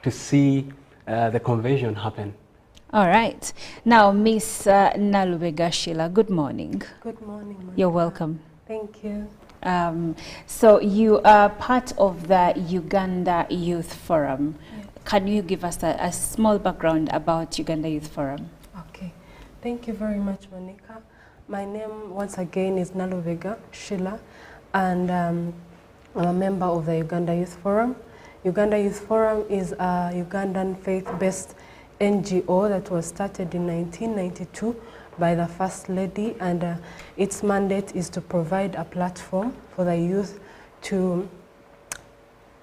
to see the convention happen. All right. Now, Miss Nalubega Sheila, good morning. Good morning, Monica. You're welcome. Thank you. So you are part of the Uganda Youth Forum. Yes. Can you give us a small background about Uganda Youth Forum? Okay. Thank you very much, Monica. My name, once again, is Nalubega Sheila, and I'm a member of the Uganda Youth Forum. Uganda Youth Forum is a Ugandan faith-based NGO that was started in 1992 by the First Lady, and its mandate is to provide a platform for the youth to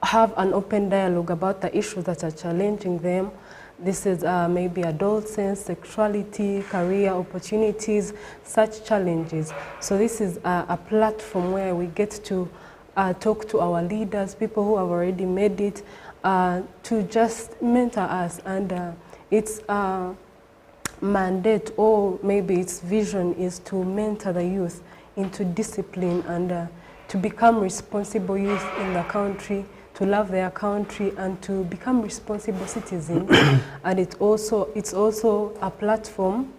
have an open dialogue about the issues that are challenging them. This is maybe adolescence, sexuality, career opportunities, such challenges. So this is a platform where we get to talk to our leaders, people who have already made it, to just mentor us, and its mandate, or maybe its vision, is to mentor the youth into discipline and to become responsible youth in the country, to love their country and to become responsible citizens. And it's also a platform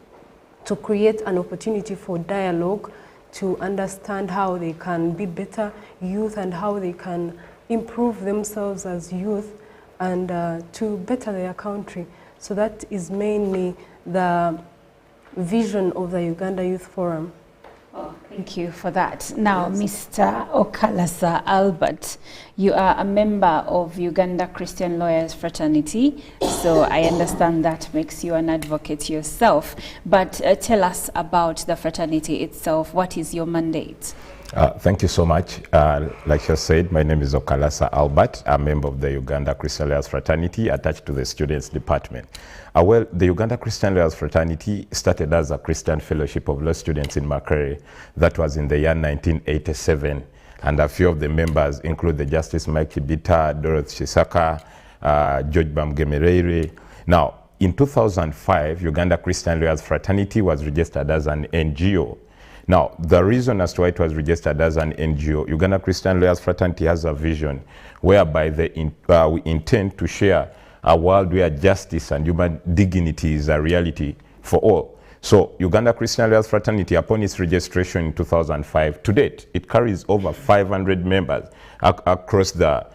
to create an opportunity for dialogue, to understand how they can be better youth and how they can improve themselves as youth and to better their country. So that is mainly the vision of the Uganda Youth Forum. Oh, thank you for that. Now, yes. Mr. Okalasa Albert, you are a member of Uganda Christian Lawyers Fraternity, so I understand that makes you an advocate yourself. But tell us about the fraternity itself. What is your mandate? Thank you so much. Like you said, my name is Okalasa Albert. I'm a member of the Uganda Christian Lawyers Fraternity attached to the Students Department. Well, the Uganda Christian Lawyers Fraternity started as a Christian Fellowship of Law Students in Makerere. That was in the year 1987. And a few of the members include the Justice Mike Kibita, Dorothy Chisaka, George Bamgemerere. Now, in 2005, Uganda Christian Lawyers Fraternity was registered as an NGO. Now, the reason as to why it was registered as an NGO, Uganda Christian Lawyers Fraternity has a vision whereby we intend to share a world where justice and human dignity is a reality for all. So, Uganda Christian Lawyers Fraternity, upon its registration in 2005, to date, it carries over 500 members across the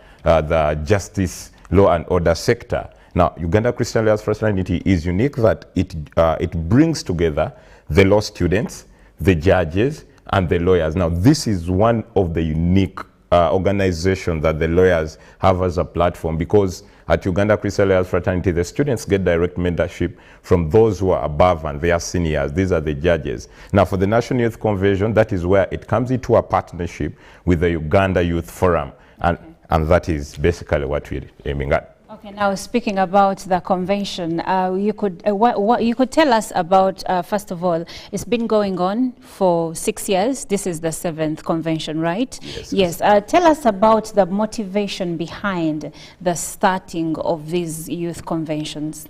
justice, law and order sector. Now, Uganda Christian Lawyers Fraternity is unique that it brings together the law students, the judges, and the lawyers. Now, this is one of the unique organizations that the lawyers have as a platform, because at Uganda Christian Lawyers Fraternity, the students get direct mentorship from those who are above and they are seniors. These are the judges. Now, for the National Youth Convention, that is where it comes into a partnership with the Uganda Youth Forum, and that is basically what we're aiming at. Okay, now speaking about the convention, you could tell us about, first of all, it's been going on for 6 years. This is the 7th convention, right? Yes. Yes. Tell us about the motivation behind the starting of these youth conventions.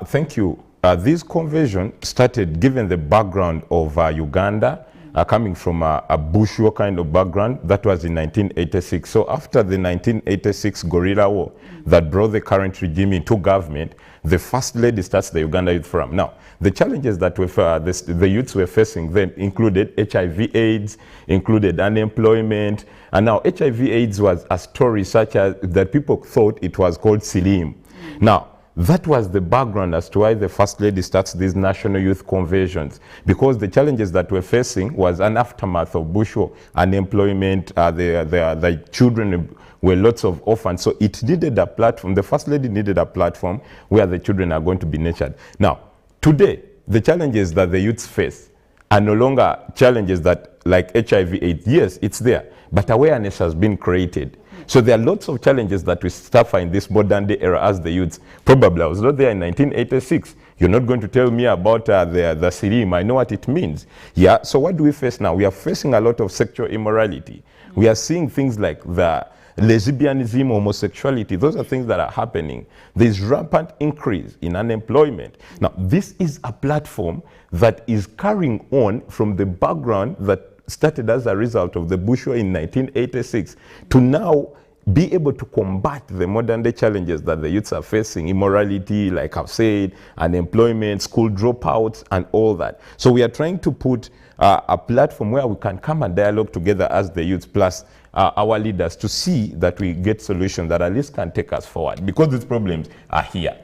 Thank you. This convention started given the background of Uganda, coming from a Bushwa kind of background. That was in 1986. So after the 1986 guerrilla war that brought the current regime into government, the First Lady starts the Uganda Youth Forum. Now, the challenges that the youths were facing then included HIV/AIDS, included unemployment, and now HIV/AIDS was a story such as that people thought it was called Silim. Now, that was the background as to why the First Lady starts these national youth conventions, because the challenges that we're facing was an aftermath of Bushwa, unemployment, the children were lots of orphans, so it needed a platform. The First Lady needed a platform where the children are going to be nurtured. Now, today, the challenges that the youths face are no longer challenges that, like HIV/AIDS, yes, it's there, but awareness has been created. So there are lots of challenges that we suffer in this modern day era as the youths. Probably I was not there in 1986. You're not going to tell me about the Sirim. I know what it means. Yeah, so what do we face now? We are facing a lot of sexual immorality. We are seeing things like the lesbianism, homosexuality. Those are things that are happening. There's rampant increase in unemployment. Now, this is a platform that is carrying on from the background that started as a result of the Bushwa in 1986 to now be able to combat the modern day challenges that the youths are facing, immorality, like I've said, unemployment, school dropouts, and all that. So we are trying to put a platform where we can come and dialogue together as the youth plus our leaders to see that we get solutions that at least can take us forward, because these problems are here.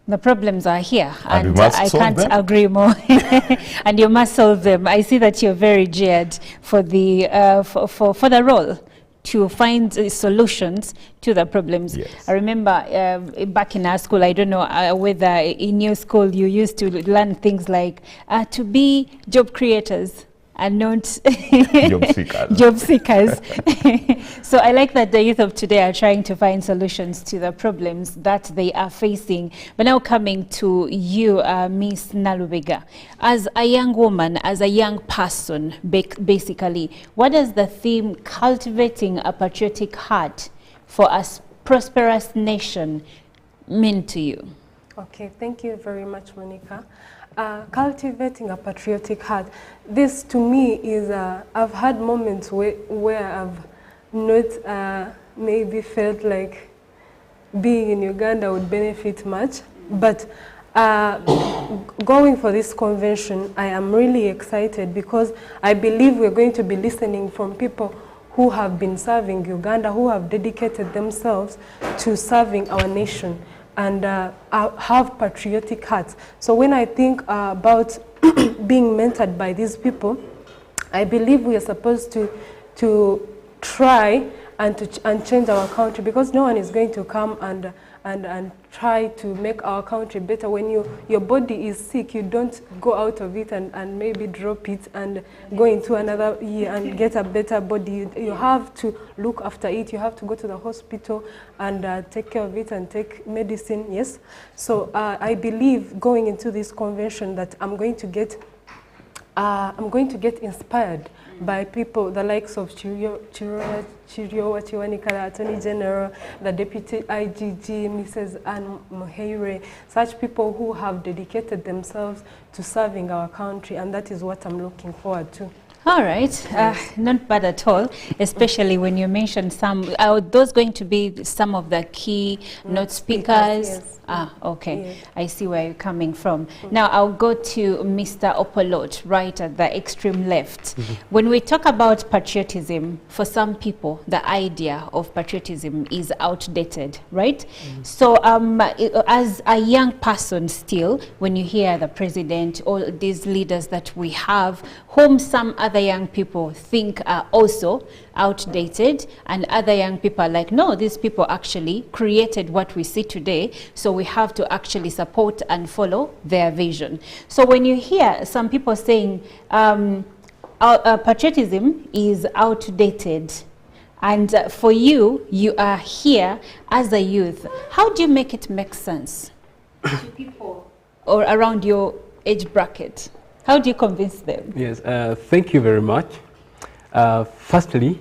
The problems are here, and I solve can't them. agree more. And you must solve them. I see that you're very geared for the for the role to find solutions to the problems. Yes. I remember back in our school, I don't know whether in your school you used to learn things like to be job creators and not Job seekers. job seekers. So I like that the youth of today are trying to find solutions to the problems that they are facing. But now coming to you, Miss Nalubega, as a young woman, as a young person, basically, what does the theme cultivating a patriotic heart for a prosperous nation mean to you? Okay, thank you very much, Monica. Cultivating a patriotic heart. This to me is, I've had moments where I've not maybe felt like being in Uganda would benefit much, but going for this convention, I am really excited because I believe we're going to be listening from people who have been serving Uganda, who have dedicated themselves to serving our nation, and have patriotic hearts. So when I think about being mentored by these people, I believe we are supposed to try and change our country, because no one is going to come and try to make our country better. When your body is sick, you don't go out of it and maybe drop it and go into another year and get a better body. You have to look after it. You have to go to the hospital and take care of it and take medicine, yes. So I believe going into this convention that I'm going to get inspired by people, the likes of Chirio Wachiwanika, Attorney General, the Deputy IGG, Mrs. Anne Muheire, such people who have dedicated themselves to serving our country, and that is what I'm looking forward to. All right, not bad at all, especially when you mentioned some, are those going to be some of the key note speakers? Yes. Okay, Yes. I see where you're coming from. Now I'll go to Mr. Opolot, right at the extreme left. When we talk about patriotism, for some people, the idea of patriotism is outdated, right? So as a young person still, when you hear the president, all these leaders that we have, whom some other young people think are also outdated, and other young people are like, no, these people actually created what we see today, so we have to actually support and follow their vision. So when you hear some people saying patriotism is outdated, and for you, you are here as a youth, how do you make it make sense to people or around your age bracket? How do you convince them? Yes, thank you very much. Firstly,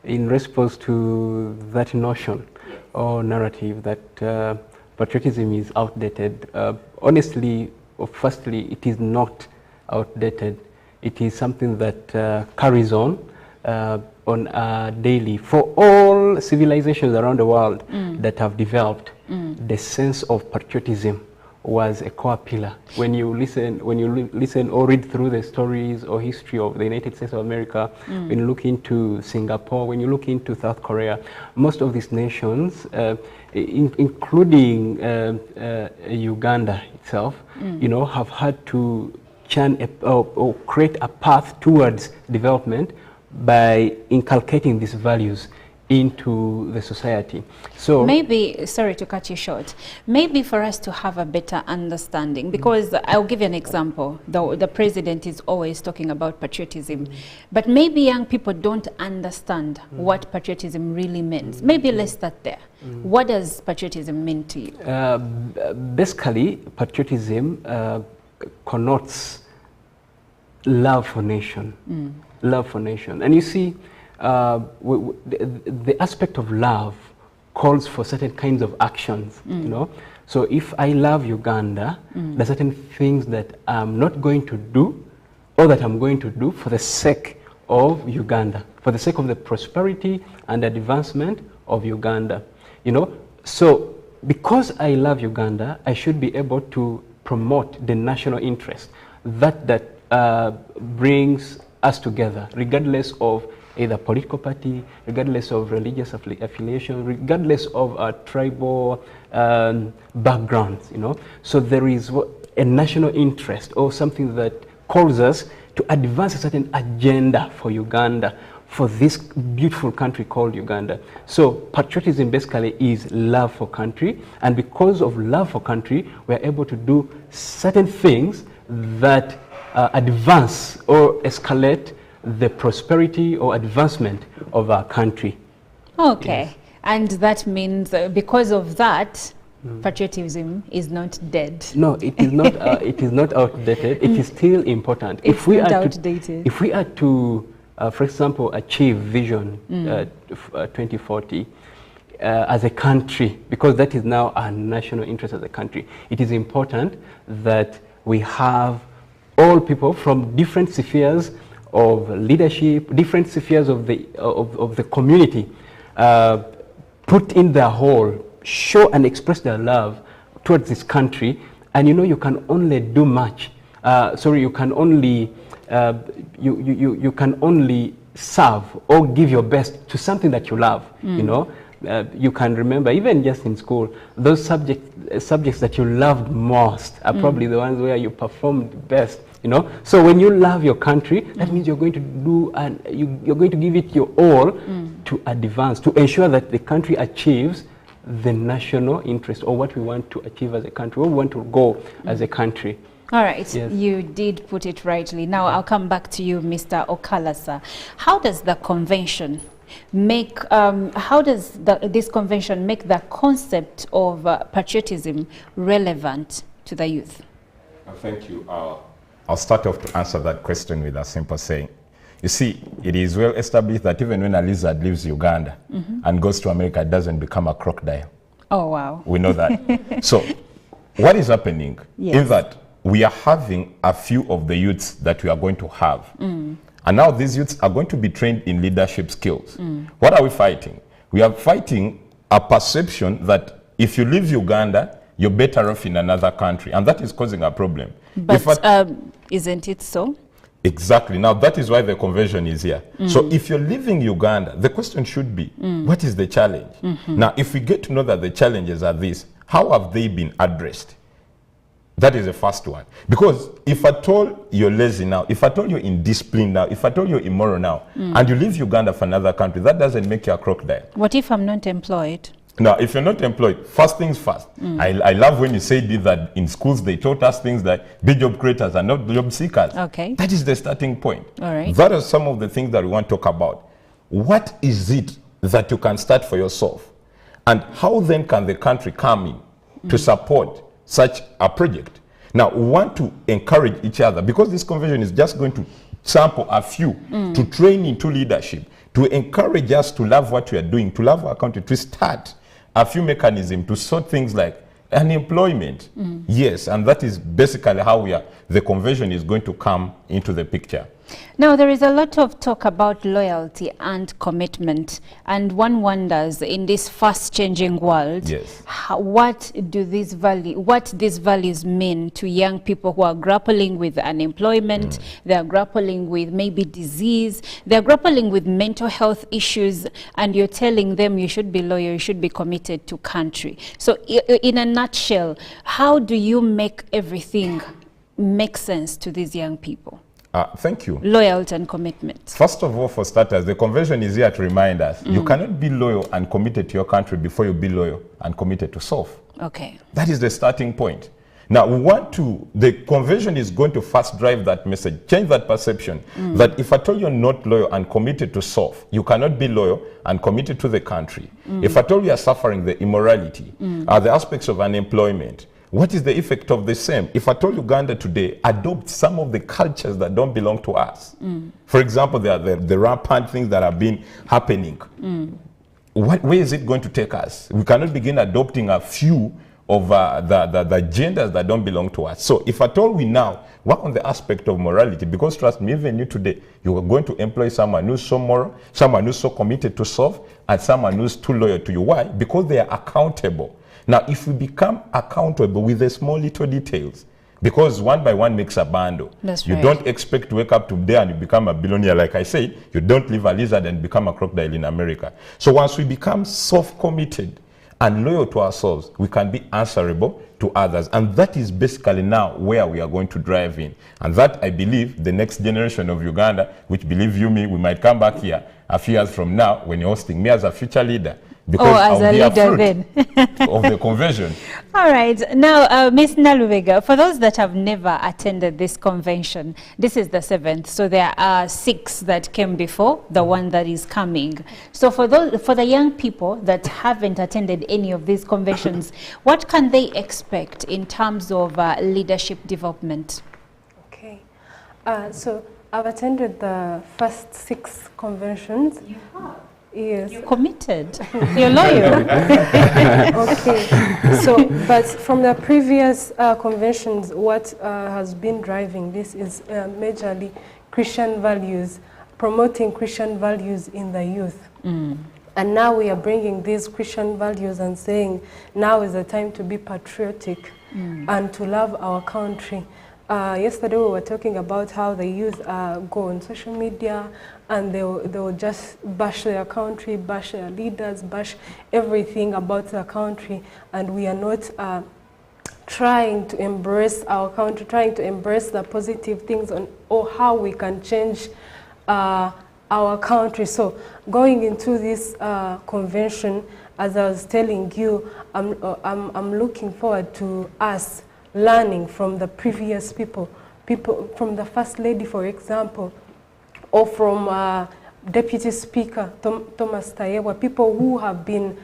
in response to that notion or narrative that patriotism is outdated, honestly, firstly, it is not outdated. It is something that carries on daily. For all civilizations around the world that have developed, the sense of patriotism was a core pillar. When you listen or read through the stories or history of the United States of America, when you look into Singapore, when you look into South Korea, most of these nations, including Uganda itself, you know, have had to or create a path towards development by inculcating these values into the society. So maybe, sorry to cut you short, maybe for us to have a better understanding, because I'll give you an example. The president is always talking about patriotism, but maybe young people don't understand what patriotism really means. Maybe let's start there. What does patriotism mean to you? Basically, patriotism connotes love for nation, love for nation. And you see, the aspect of love calls for certain kinds of actions, you know. So if I love Uganda, there are certain things that I'm not going to do, or that I'm going to do for the sake of Uganda, for the sake of the prosperity and advancement of Uganda. You know, so because I love Uganda, I should be able to promote the national interest that brings us together, regardless of either political party, regardless of religious affiliation, regardless of tribal backgrounds, you know. So there is a national interest or something that calls us to advance a certain agenda for Uganda, for this beautiful country called Uganda. So patriotism basically is love for country, and because of love for country, we are able to do certain things that advance or escalate the prosperity or advancement of our country. Okay, yes. And that means because of that, patriotism is not dead. No, it is not. It is not outdated. It is still important. It's not outdated. If we are to, for example, achieve Vision 2040 as a country, because that is now our national interest as a country, it is important that we have all people from different spheres of leadership, different spheres of the community, put in their whole, show and express their love towards this country. And you know, you can only do much. You can only you can only serve or give your best to something that you love. You know, you can remember even just in school, those subjects that you loved most are probably the ones where you performed best. You know, so when you love your country, that means you're going to do and you're going to give it your all to advance, to ensure that the country achieves the national interest, or what we want to achieve as a country, where we want to go as a country. All right, yes. You did put it rightly. Now I'll come back to you, Mr. Okalasa. How does the convention make, this convention make the concept of patriotism relevant to the youth? Thank you. I'll start off to answer that question with a simple saying. You see, it is well established that even when a lizard leaves Uganda and goes to America, it doesn't become a crocodile. Oh, wow. We know that. So what is happening is that we are having a few of the youths that we are going to have. And now these youths are going to be trained in leadership skills. What are we fighting? We are fighting a perception that if you leave Uganda, you're better off in another country. And that is causing a problem. But isn't it so? Exactly. Now, that is why the convention is here. So if you're leaving Uganda, the question should be, what is the challenge? Now, if we get to know that the challenges are this, how have they been addressed? That is the first one. Because if at all you're lazy now, if at all you're indisciplined now, if at all you're immoral now, and you leave Uganda for another country, that doesn't make you a crocodile. What if I'm not employed? Now, if you're not employed, first things first. I love when you say that in schools they taught us things like be job creators and not job seekers. Okay. That is the starting point. All right. That are some of the things that we want to talk about. What is it that you can start for yourself? And how then can the country come in to support such a project? Now, we want to encourage each other, because this convention is just going to sample a few to train into leadership, to encourage us to love what we are doing, to love our country, to start a few mechanisms to sort things like unemployment. Yes, and that is basically how the convention is going to come into the picture. Now, there is a lot of talk about loyalty and commitment, and one wonders, in this fast-changing world, what these values mean to young people who are grappling with unemployment, they are grappling with maybe disease, they are grappling with mental health issues, and you're telling them you should be loyal, you should be committed to country. So, in a nutshell, how do you make everything make sense to these young people? Thank you. Loyalty and commitment. First of all, for starters, the convention is here to remind us you cannot be loyal and committed to your country before you be loyal and committed to self. Okay. That is the starting point. Now, the convention is going to first drive that message, change that perception, that if at all you're not loyal and committed to self, you cannot be loyal and committed to the country. If at all you are suffering the immorality, the aspects of unemployment, what is the effect of the same? If at all Uganda today adopts some of the cultures that don't belong to us, for example, the rampant things that have been happening, where is it going to take us? We cannot begin adopting a few of the genders that don't belong to us. So if at all we now work on the aspect of morality, because trust me, even you today, you are going to employ someone who's so moral, someone who's so committed to serve, and someone who's too loyal to you. Why? Because they are accountable. Now, if we become accountable with the small little details, because one by one makes a bundle. That's you right. don't expect to wake up today and you become a billionaire. Like I said, you don't leave a lizard and become a crocodile in America. So once we become self-committed and loyal to ourselves, we can be answerable to others. And that is basically now where we are going to drive in. And that, I believe, the next generation of Uganda, which, believe you me, we might come back here a few years from now when you're hosting me as a future leader. Because as I'll a be leader fruit then. of the convention. All right. Now, Ms. Nalubega, for those that have never attended this convention, this is the 7th. So there are 6 that came before, the one that is coming. So for the young people that haven't attended any of these conventions, what can they expect in terms of leadership development? Okay. So I've attended the first 6 conventions. You have? Yes. You're committed. You're loyal. Okay. So, but from the previous conventions, what has been driving this is majorly Christian values, promoting Christian values in the youth. Mm. And now we are bringing these Christian values and saying, now is the time to be patriotic and to love our country. Yesterday we were talking about how the youth go on social media and they will just bash their country, bash their leaders, bash everything about their country, and we are not trying to embrace our country, trying to embrace the positive things or how we can change our country. So going into this convention, as I was telling you, I'm looking forward to us learning from the previous people from the First Lady, for example, or from Deputy Speaker Thomas Tayewa, people who have been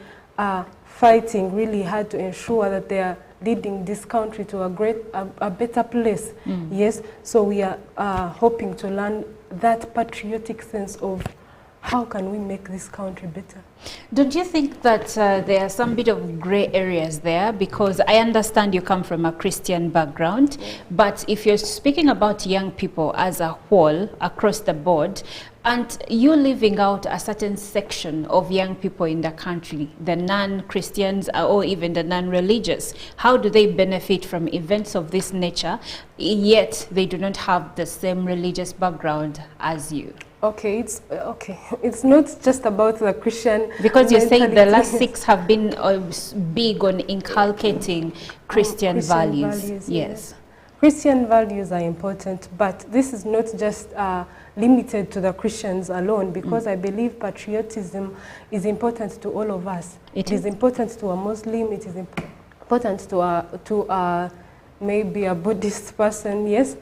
fighting really hard to ensure that they are leading this country to a better place. Yes, so we are hoping to learn that patriotic sense of how can we make this country better. Don't you think that there are some bit of gray areas there? Because I understand you come from a Christian background, but if you're speaking about young people as a whole, across the board, and you're leaving out a certain section of young people in the country, the non-Christians or even the non-religious, how do they benefit from events of this nature, yet they do not have the same religious background as you? Okay, it's not just about the Christian. Because you say the last 6 have been big on inculcating Christian values. Yes. Christian values are important, but this is not just limited to the Christians alone, because I believe patriotism is important to all of us. It is important to a Muslim, it is important to maybe a Buddhist person, yes.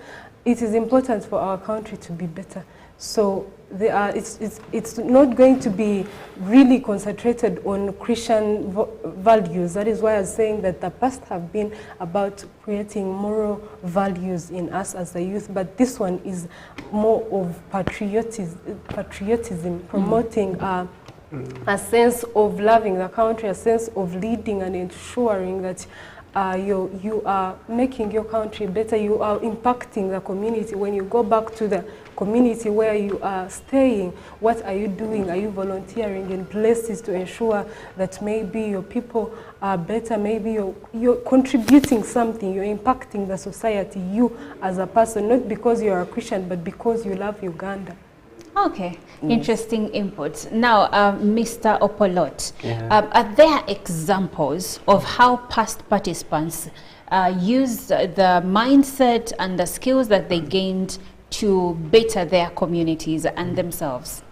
It is important for our country to be better. So it's not going to be really concentrated on Christian values. That is why I was saying that the past have been about creating moral values in us as a youth, but this one is more of patriotism, promoting a sense of loving the country, a sense of leading and ensuring that you are making your country better, you are impacting the community. When you go back to the community where you are staying, what are you doing? Are you volunteering in places to ensure that maybe your people are better, maybe you're contributing something, you're impacting the society, you as a person, not because you're a Christian, but because you love Uganda. Okay, interesting input. Now, Mr. Opolot, Yeah. Are there examples of how past participants used the mindset and the skills that they gained to better their communities and themselves?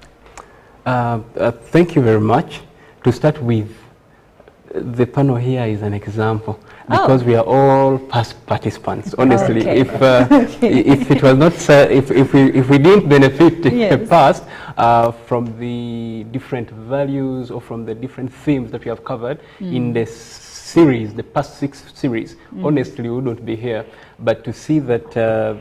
Thank you very much. To start with, the panel here is an example, because we are all past participants. Honestly, Okay. if it was not if we didn't benefit Yes. past from the different values or from the different themes that we have covered in the series, the past 6 series, honestly, we wouldn't be here. But to see that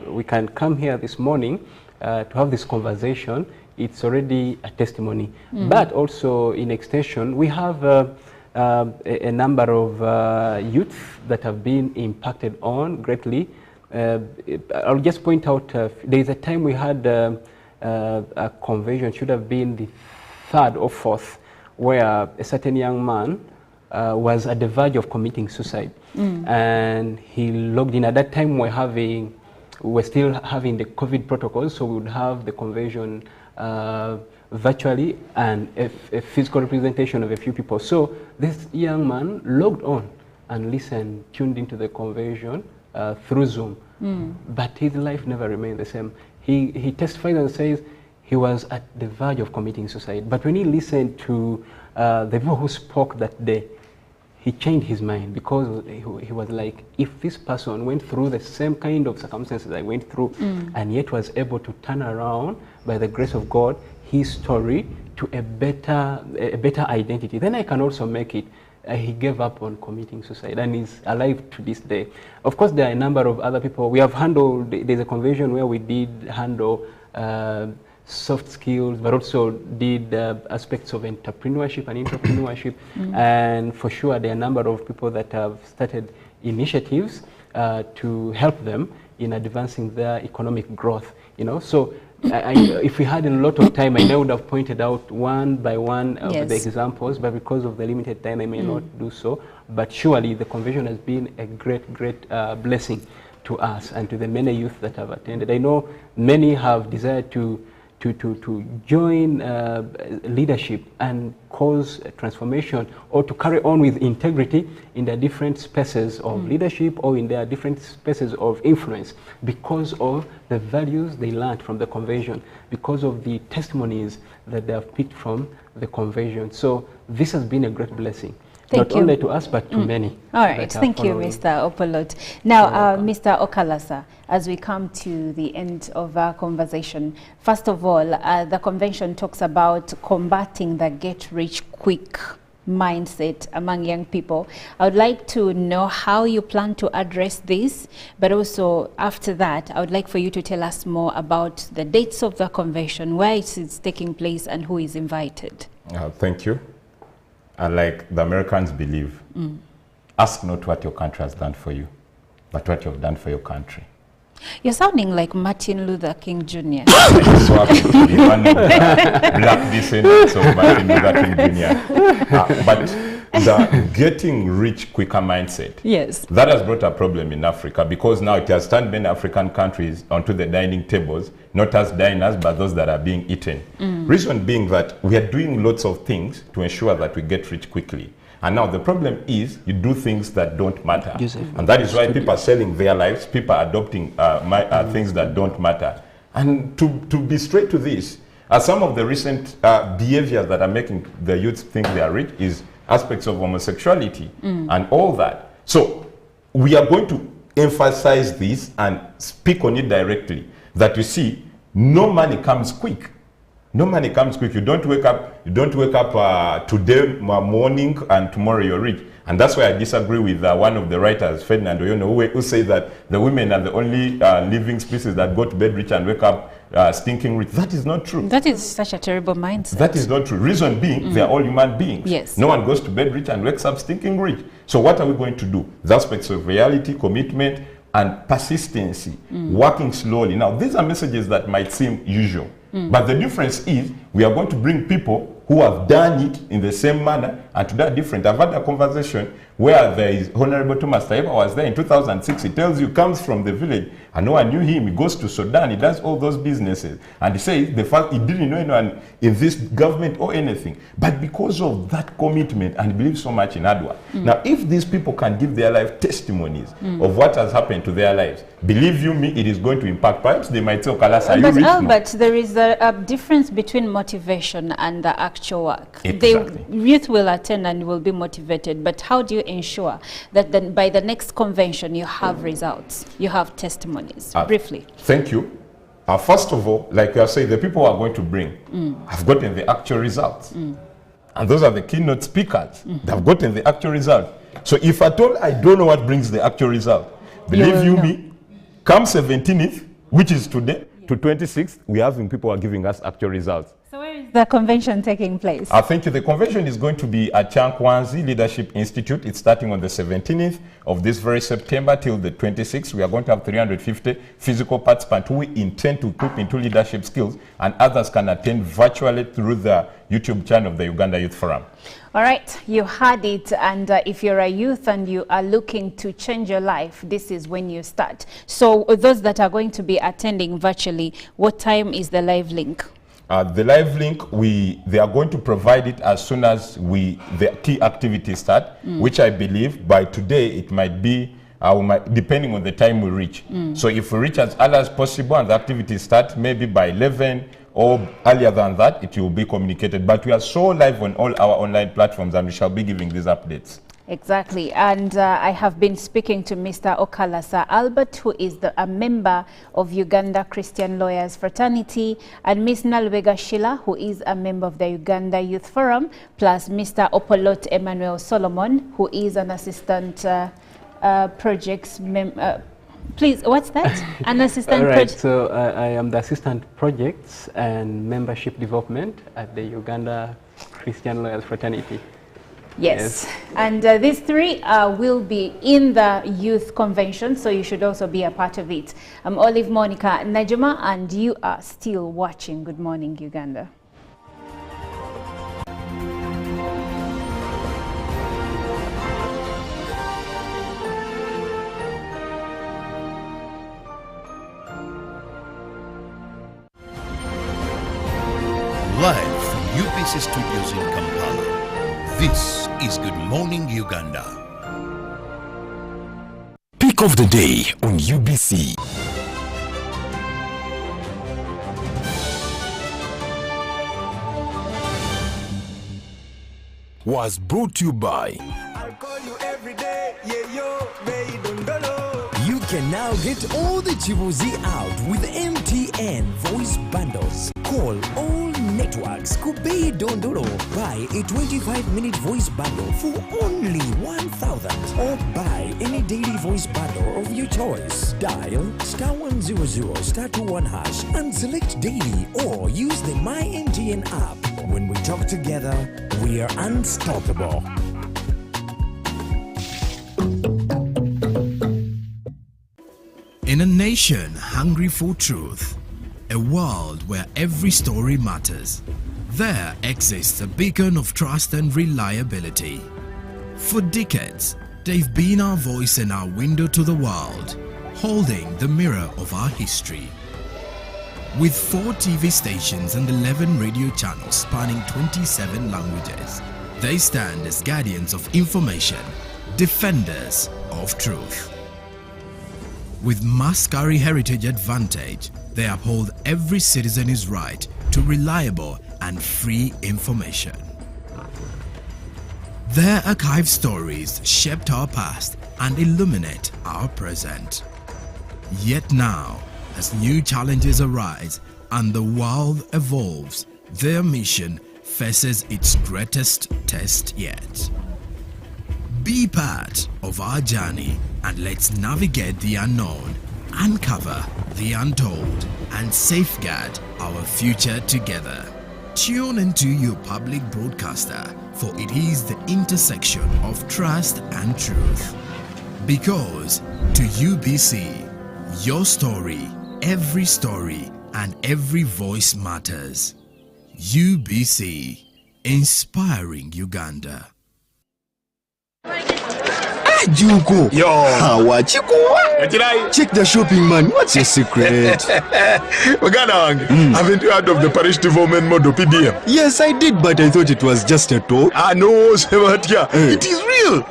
we can come here this morning to have this conversation, it's already a testimony. But also, in extension, we have a number of youths that have been impacted on greatly. I'll just point out, there is a time we had a conversion, should have been the 3rd or 4th, where a certain young man was at the verge of committing suicide. And he logged in. At that time, we're still having the COVID protocols, so we would have the conversion virtually and a physical representation of a few people. So this young man logged on and listened, tuned into the conversion through Zoom. But his life never remained the same. He testifies and says he was at the verge of committing suicide. But when he listened to the people who spoke that day, he changed his mind, because he was like, if this person went through the same kind of circumstances I went through and yet was able to turn around by the grace of God his story to a better identity, then I can also make it. He gave up on committing suicide and is alive to this day. Of course, there are a number of other people. We have handled, there's a conversion where we did handle soft skills, but also did aspects of entrepreneurship and intrapreneurship. And for sure, there are a number of people that have started initiatives to help them in advancing their economic growth. You know, so if we had a lot of time, I would have pointed out one by one of the examples, but because of the limited time, I may not do so. But surely the convention has been a great blessing to us and to the many youth that have attended. I know many have desired to join leadership and cause a transformation, or to carry on with integrity in the different spaces of leadership or in their different spaces of influence, because of the values they learned from the conversion, because of the testimonies that they have picked from the conversion. So this has been a great blessing. Not only to us, but to many. All right, thank you, Mr. Opolot. Now, Mr. Okalasa, as we come to the end of our conversation, first of all, the convention talks about combating the get-rich-quick mindset among young people. I would like to know how you plan to address this, but also after that, I would like for you to tell us more about the dates of the convention, where it is taking place, and who is invited. Thank you. Like the Americans believe, ask not what your country has done for you, but what you have done for your country. You're sounding like Martin Luther King Jr. So happy to be one of the black descendants of Martin Luther King Jr. But the getting rich quicker mindset, that has brought a problem in Africa, because now it has turned many African countries onto the dining tables, not as diners, but those that are being eaten. Reason being that we are doing lots of things to ensure that we get rich quickly. And now the problem is you do things that don't matter. And that is why people are selling their lives, people are adopting things that don't matter. And to be straight to this, some of the recent behaviors that are making the youth think they are rich is aspects of homosexuality and all that. So we are going to emphasize this and speak on it directly, that you see, no money comes quick. No money comes quick. You don't wake up today morning and tomorrow you're rich. And that's why I disagree with one of the writers, Ferdinand Oyono, who say that the women are the only living species that go to bed rich and wake up stinking rich. That is not true. That is such a terrible mindset. That is not true. Reason being, they are all human beings. Yes. No one goes to bed rich and wakes up stinking rich. So what are we going to do? The aspects of reality, commitment, and persistency, working slowly. Now, these are messages that might seem usual. But the difference is we are going to bring people who have done it in the same manner and to that different. I've had a conversation where there is Honorable Thomas Taiba was there in 2006. He tells you, comes from the village, and no one knew him. He goes to Sudan, he does all those businesses. And he says the fact he didn't know anyone in this government or anything. But because of that commitment and he believes so much in hard work. Now, if these people can give their life testimonies of what has happened to their lives, believe you me, it is going to impact. Perhaps they might say, Okalasa, are you rich? Albert, there is a difference between motivation and the actual work. Exactly. The youth will attend and will be motivated, but how do you ensure that then by the next convention you have results, you have testimonies? Briefly. Thank you. First of all, like I say, the people who are going to bring have gotten the actual results. And those are the keynote speakers. They have gotten the actual result. So if at all I don't know what brings the actual result, believe you me, come 17th, which is today, to 26th, we have people who are giving us actual results. So where is the convention taking place? I think the convention is going to be at Chankwanzi Leadership Institute. It's starting on the 17th of this very September till the 26th. We are going to have 350 physical participants who we intend to equip into leadership skills, and others can attend virtually through the YouTube channel of the Uganda Youth Forum. All right, you heard it, and if you're a youth and you are looking to change your life, this is when you start. So those that are going to be attending virtually, what time is the live link? The live link, they are going to provide it as soon as the key activities start, which I believe by today it might be, depending on the time we reach. So if we reach as early as possible and the activities start, maybe by 11 or earlier than that, it will be communicated. But we are so live on all our online platforms, and we shall be giving these updates. Exactly, and I have been speaking to Mr. Okalasa Albert, who is a member of Uganda Christian Lawyers Fraternity, and Ms. Nalubega Sheila, who is a member of the Uganda Youth Forum, plus Mr. Opolot Emmanuel Solomon, who is an assistant projects please, what's that? An assistant project. So I am the assistant projects and membership development at the Uganda Christian Lawyers Fraternity. Yes. And these three will be in the youth convention, so you should also be a part of it. I'm Olive Monica Najuma, and you are still watching Good Morning Uganda. Live from UBC Studios in Kampala, this is Good Morning Uganda. Pick of the day on UBC. Was brought to you by I'll call you every day, yeah, yo, You can now get all the Chibuzi out with MTN voice bundles. Call all networks Kubei Dondoro. Buy a 25-minute voice bundle for only 1,000, or buy any daily voice bundle of your choice. Dial *100 *21 hash and select daily, or use the My MTN app. When we talk together, we are unstoppable. In a nation hungry for truth, a world where every story matters, there exists a beacon of trust and reliability. For decades, they've been our voice and our window to the world, holding the mirror of our history. With 4 TV stations and 11 radio channels spanning 27 languages, they stand as guardians of information, defenders of truth. With Mascari Heritage Advantage, they uphold every citizen's right to reliable and free information. Their archived stories shaped our past and illuminate our present. Yet now, as new challenges arise and the world evolves, their mission faces its greatest test yet. Be part of our journey and let's navigate the unknown, uncover the untold, and safeguard our future together. Tune into your public broadcaster, for it is the intersection of trust and truth. Because to UBC, your story, and every voice matters. UBC, inspiring Uganda. Juko. Yo. Check the shopping, man. What's your secret? Haven't you heard of the parish development model PDM? Yes, I did, but I thought it was just a talk. No, it is real.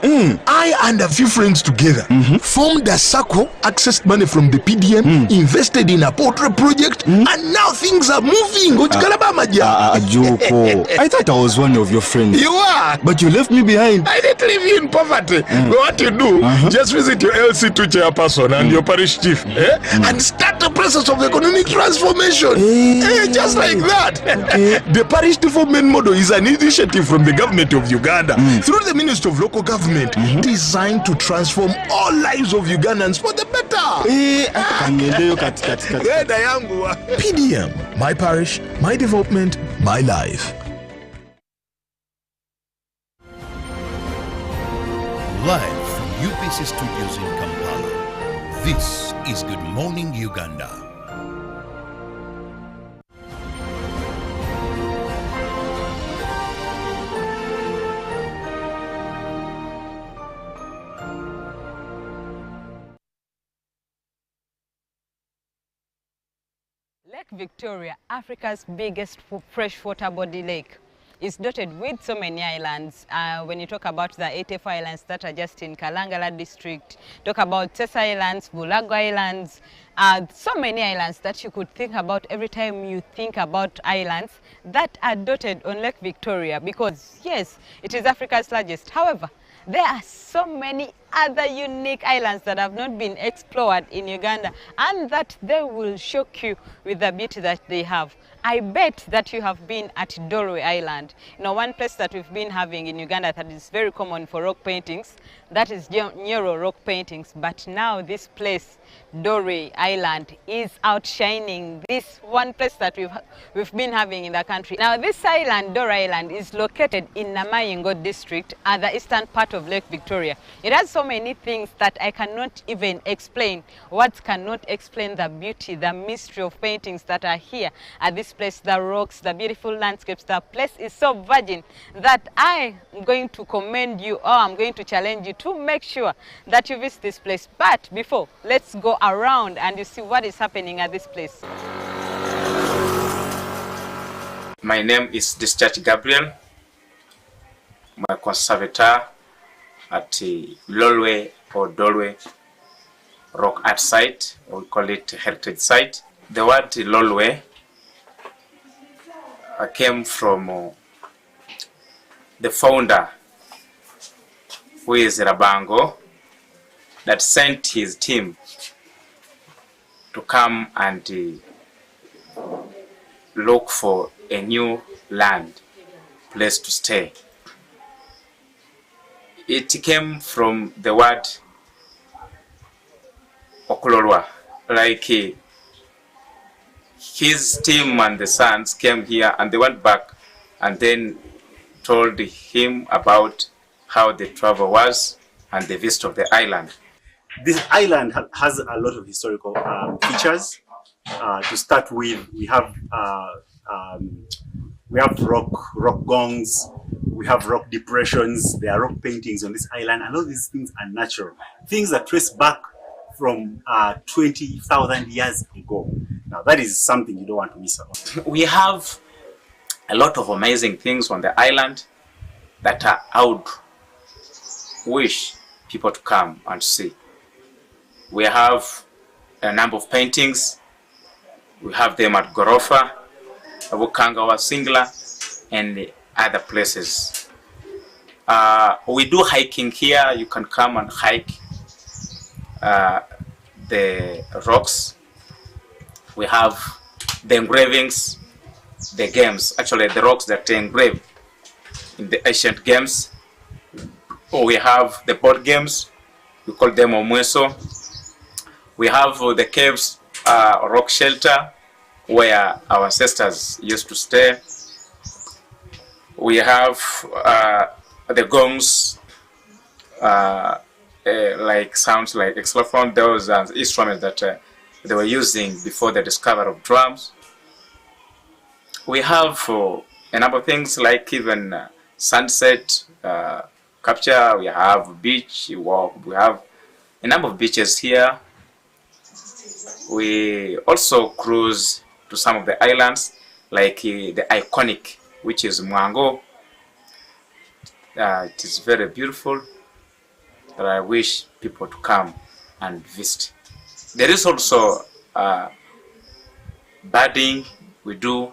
I and a few friends together formed a circle, accessed money from the PDM, invested in a portrait project, and now things are moving. Juko. I thought I was one of your friends. You are. But you left me behind. I didn't leave you in poverty. We want what you do, just visit your LC2 chairperson and your parish chief, and start the process of economic transformation. Just like that. The parish development model is an initiative from the government of Uganda through the Ministry of Local Government, designed to transform all lives of Ugandans for the better. PDM, my parish, my development, my life. Live from UPC Studios in Kampala, this is Good Morning Uganda. Lake Victoria, Africa's biggest freshwater body lake, is dotted with so many islands. When you talk about the 84 islands that are just in Kalangala district, talk about Tessa Islands, Bulago Islands, so many islands that you could think about every time you think about islands that are dotted on Lake Victoria, because yes, it is Africa's largest. However, there are so many other unique islands that have not been explored in Uganda, and that they will shock you with the beauty that they have. I bet that you have been at Dwayi Island. You know, one place that we've been having in Uganda that is very common for rock paintings, that is Nyoro rock paintings. But now this place, Dwayi Island, is outshining this one place that we've been having in the country. Now this island, Dwayi Island, is located in Namayingo district at the eastern part of Lake Victoria. It has so many things that I cannot even explain. Words cannot explain the beauty, the mystery of paintings that are here at this place, the rocks, the beautiful landscapes. The place is so virgin that I am going to commend you, or I'm going to challenge you to make sure that you visit this place. But before, let's go around and you see what is happening at this place. My name is Discharge Gabriel. I'm a conservator at Lolwe or Dolwe Rock Art Site, or we call it Heritage Site. The word Lolwe came from the founder, who is Rabango, that sent his team to come and look for a new land, place to stay. It came from the word Okulorwa, like his team and the sons came here and they went back and then told him about how the travel was and the visit of the island. This island has a lot of historical features. To start with, we have rock gongs, we have rock depressions, there are rock paintings on this island, and all these things are natural. Things that trace back from 20,000 years ago. Now that is something you don't want to miss out. We have a lot of amazing things on the island that I would wish people to come and see. We have a number of paintings. We have them at Gorofa, Abukangawa, Singla, and other places. We do hiking here. You can come and hike the rocks. We have the engravings, the games, actually the rocks that are engraved in the ancient games. We have the board games, we call them Omweso. We have the caves, rock shelter, where our ancestors used to stay. We have the gongs, like sounds like xylophone, those instruments that they were using before the discovery of drums. We have a number of things like even sunset capture. We have beach walk. We have a number of beaches here. We also cruise to some of the islands, like the iconic, which is Mwango. It is very beautiful, that I wish people to come and visit. There is also birding we do,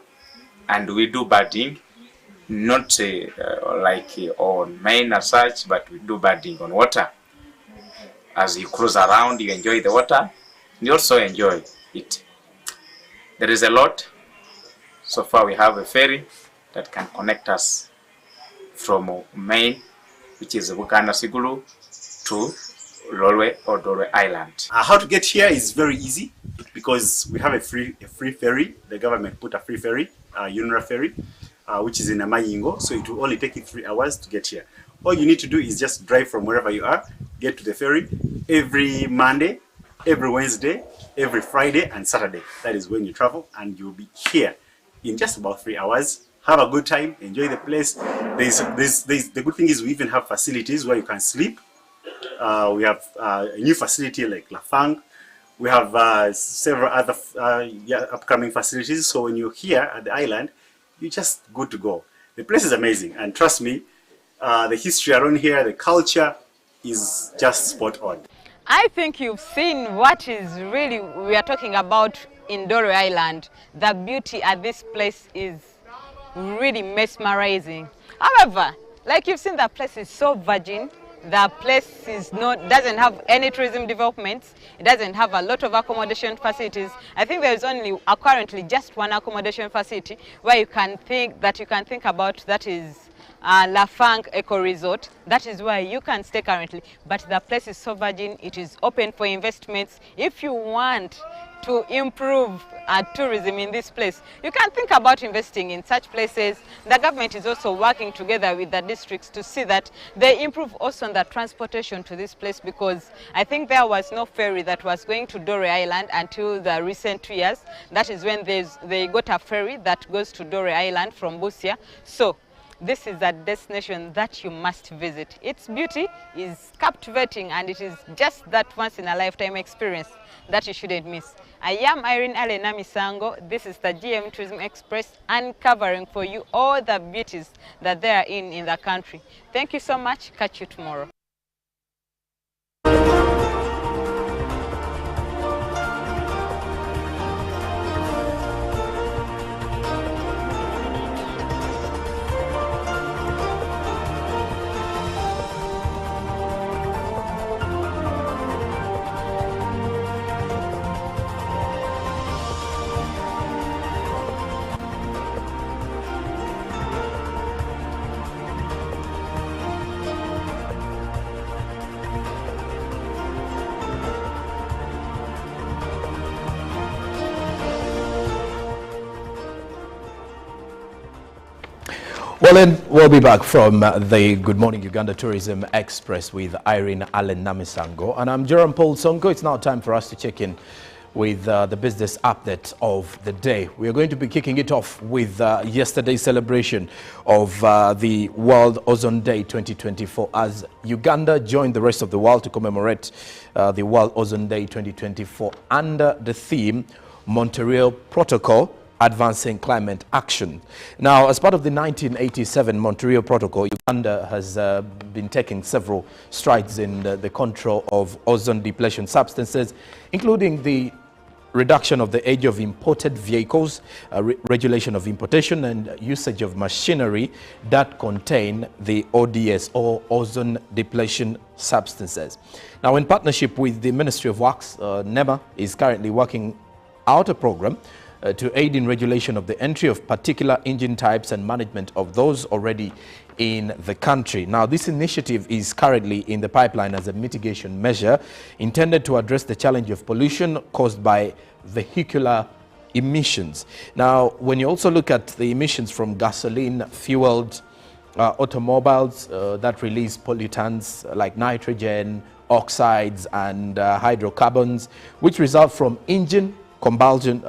and we do birding, not like on main as such, but we do birding on water. As you cruise around, you enjoy the water, you also enjoy it. There is a lot. So far we have a ferry that can connect us from Maine, which is Buganda Sigulu, to Lolwe or Dwayi Island. How to get here is very easy because we have a free ferry. The government put a free ferry, Unra ferry, which is in Amanyingo, so it will only take you 3 hours to get here. All you need to do is just drive from wherever you are, get to the ferry every Monday, every Wednesday, every Friday and Saturday. That is when you travel, and you'll be here in just about 3 hours. Have a good time, enjoy the place. The good thing is we even have facilities where you can sleep. We have a new facility like Lafang. We have several other upcoming facilities. So when you're here at the island, you're just good to go. The place is amazing, and trust me, the history around here, the culture is just spot on. I think you've seen what is really we are talking about in Dwayi Island. The beauty at this place is really mesmerizing. However, like you've seen, the place is so virgin. The place doesn't have any tourism developments. It doesn't have a lot of accommodation facilities. I think there is only currently just one accommodation facility where you can think about, that is Lafang Eco Resort. That is where you can stay currently. But the place is so virgin. It is open for investments. If you want to improve tourism in this place, you can think about investing in such places. The government is also working together with the districts to see that they improve also on the transportation to this place, because I think there was no ferry that was going to Dwayi Island until the recent 2 years. That is when they got a ferry that goes to Dwayi Island from Busia. So this is a destination that you must visit. Its beauty is captivating, and it is just that once-in-a-lifetime experience that you shouldn't miss. I am Irene Allen Namisango. This is the GM Tourism Express, uncovering for you all the beauties that there are in the country. Thank you so much. Catch you tomorrow. Well, then we'll be back from the Good Morning Uganda Tourism Express with Irene Allen Namisango. And I'm Jerome Paul Sonko. It's now time for us to check in with the business update of the day. We are going to be kicking it off with yesterday's celebration of the World Ozone Day 2024, as Uganda joined the rest of the world to commemorate the World Ozone Day 2024 under the theme Montreal Protocol, Advancing Climate Action. Now, as part of the 1987 Montreal Protocol, Uganda has been taking several strides in the control of ozone depletion substances, including the reduction of the age of imported vehicles, regulation of importation and usage of machinery that contain the ODS, or ozone depletion substances. Now, in partnership with the Ministry of Works, NEMA is currently working out a program to aid in regulation of the entry of particular engine types and management of those already in the country. Now, this initiative is currently in the pipeline as a mitigation measure intended to address the challenge of pollution caused by vehicular emissions. Now, when you also look at the emissions from gasoline-fueled automobiles that release pollutants like nitrogen, oxides, and hydrocarbons, which result from engine combustion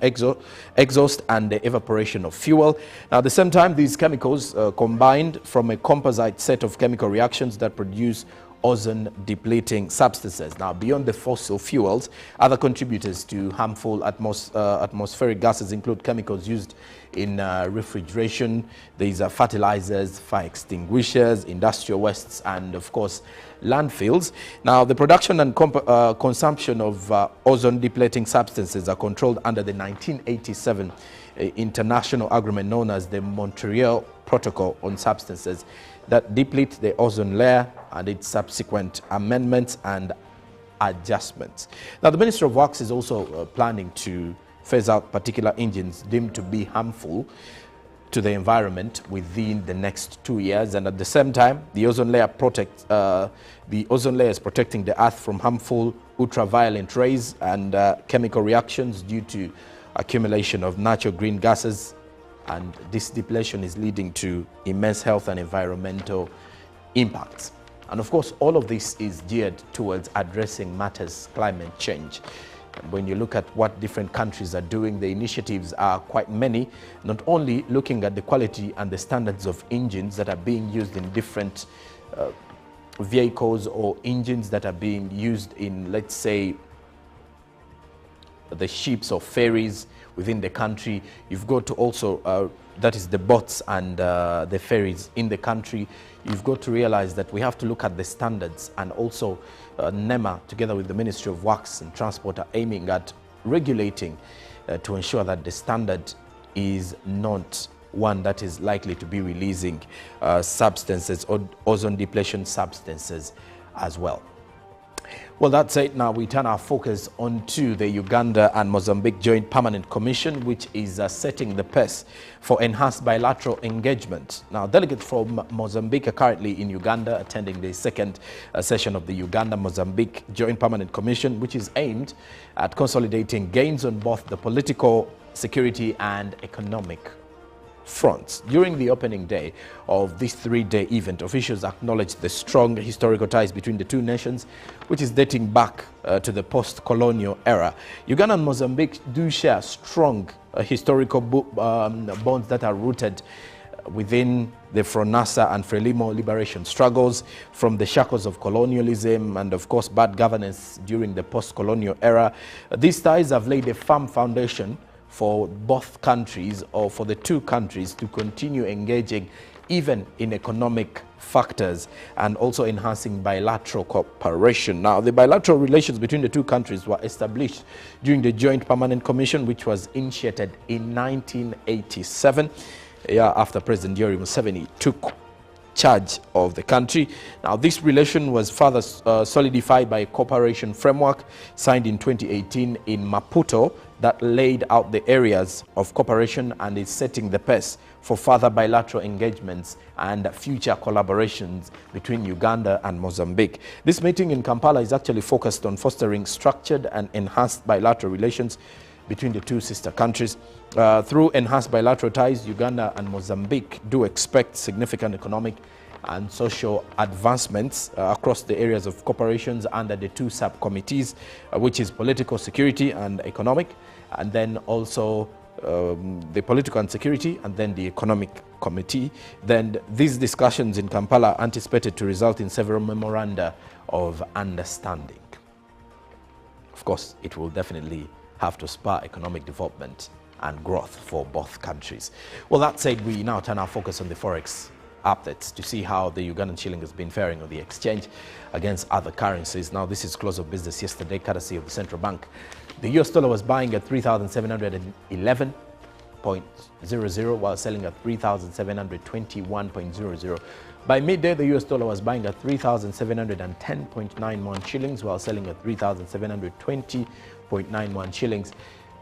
exhaust and the evaporation of fuel. Now, at the same time, these chemicals combined from a composite set of chemical reactions that produce ozone depleting substances. Now, beyond the fossil fuels, other contributors to harmful atmospheric gases include chemicals used in refrigeration. These are fertilizers, fire extinguishers, industrial wastes, and of course landfills. Now, the production and consumption of ozone depleting substances are controlled under the 1987 international agreement known as the Montreal Protocol on substances that deplete the ozone layer and its subsequent amendments and adjustments. Now, the Ministry of Works is also planning to phase out particular engines deemed to be harmful to the environment within the next 2 years, and at the same time, the ozone layer is protecting the Earth from harmful ultraviolet rays and chemical reactions due to accumulation of natural green gases, and this depletion is leading to immense health and environmental impacts. And of course, all of this is geared towards addressing matters climate change. And when you look at what different countries are doing, the initiatives are quite many, not only looking at the quality and the standards of engines that are being used in different vehicles or engines that are being used in, let's say, the ships or ferries within the country. You've got to also, that is the boats and the ferries in the country. You've got to realize that we have to look at the standards, and also NEMA, together with the Ministry of Works and Transport, are aiming at regulating to ensure that the standard is not one that is likely to be releasing substances or ozone depletion substances as well. Well, that's it. Now we turn our focus onto the Uganda and Mozambique Joint Permanent Commission, which is setting the pace for enhanced bilateral engagement. Now, delegates from Mozambique are currently in Uganda attending the second session of the Uganda-Mozambique Joint Permanent Commission, which is aimed at consolidating gains on both the political, security and economic fronts. During the opening day of this three-day event, officials acknowledged the strong historical ties between the two nations, which is dating back to the post-colonial era. Uganda and Mozambique do share strong historical bonds that are rooted within the Fronasa and Frelimo liberation struggles, from the shackles of colonialism and, of course, bad governance during the post-colonial era. These ties have laid a firm foundation for both countries, or for the two countries, to continue engaging even in economic factors and also enhancing bilateral cooperation. Now, the bilateral relations between the two countries were established during the Joint Permanent Commission, which was initiated in 1987, a year after President Yoweri Museveni took charge of the country. Now, this relation was further solidified by a cooperation framework signed in 2018 in Maputo that laid out the areas of cooperation and is setting the pace for further bilateral engagements and future collaborations between Uganda and Mozambique. This meeting in Kampala is actually focused on fostering structured and enhanced bilateral relations between the two sister countries. Through enhanced bilateral ties, Uganda and Mozambique do expect significant economic and social advancements across the areas of cooperations under the two subcommittees, which is political security and economic, and then also the political and security, and then the economic committee. Then these discussions in Kampala are anticipated to result in several memoranda of understanding. Of course, it will definitely have to spur economic development and growth for both countries. Well, that said, we now turn our focus on the forex updates to see how the Ugandan shilling has been faring on the exchange against other currencies. Now, this is close of business yesterday, courtesy of the central bank. The US dollar was buying at 3,711.00 while selling at 3,721.00. By midday, the US dollar was buying at 3,710.91 shillings while selling at 3,720.91 shillings.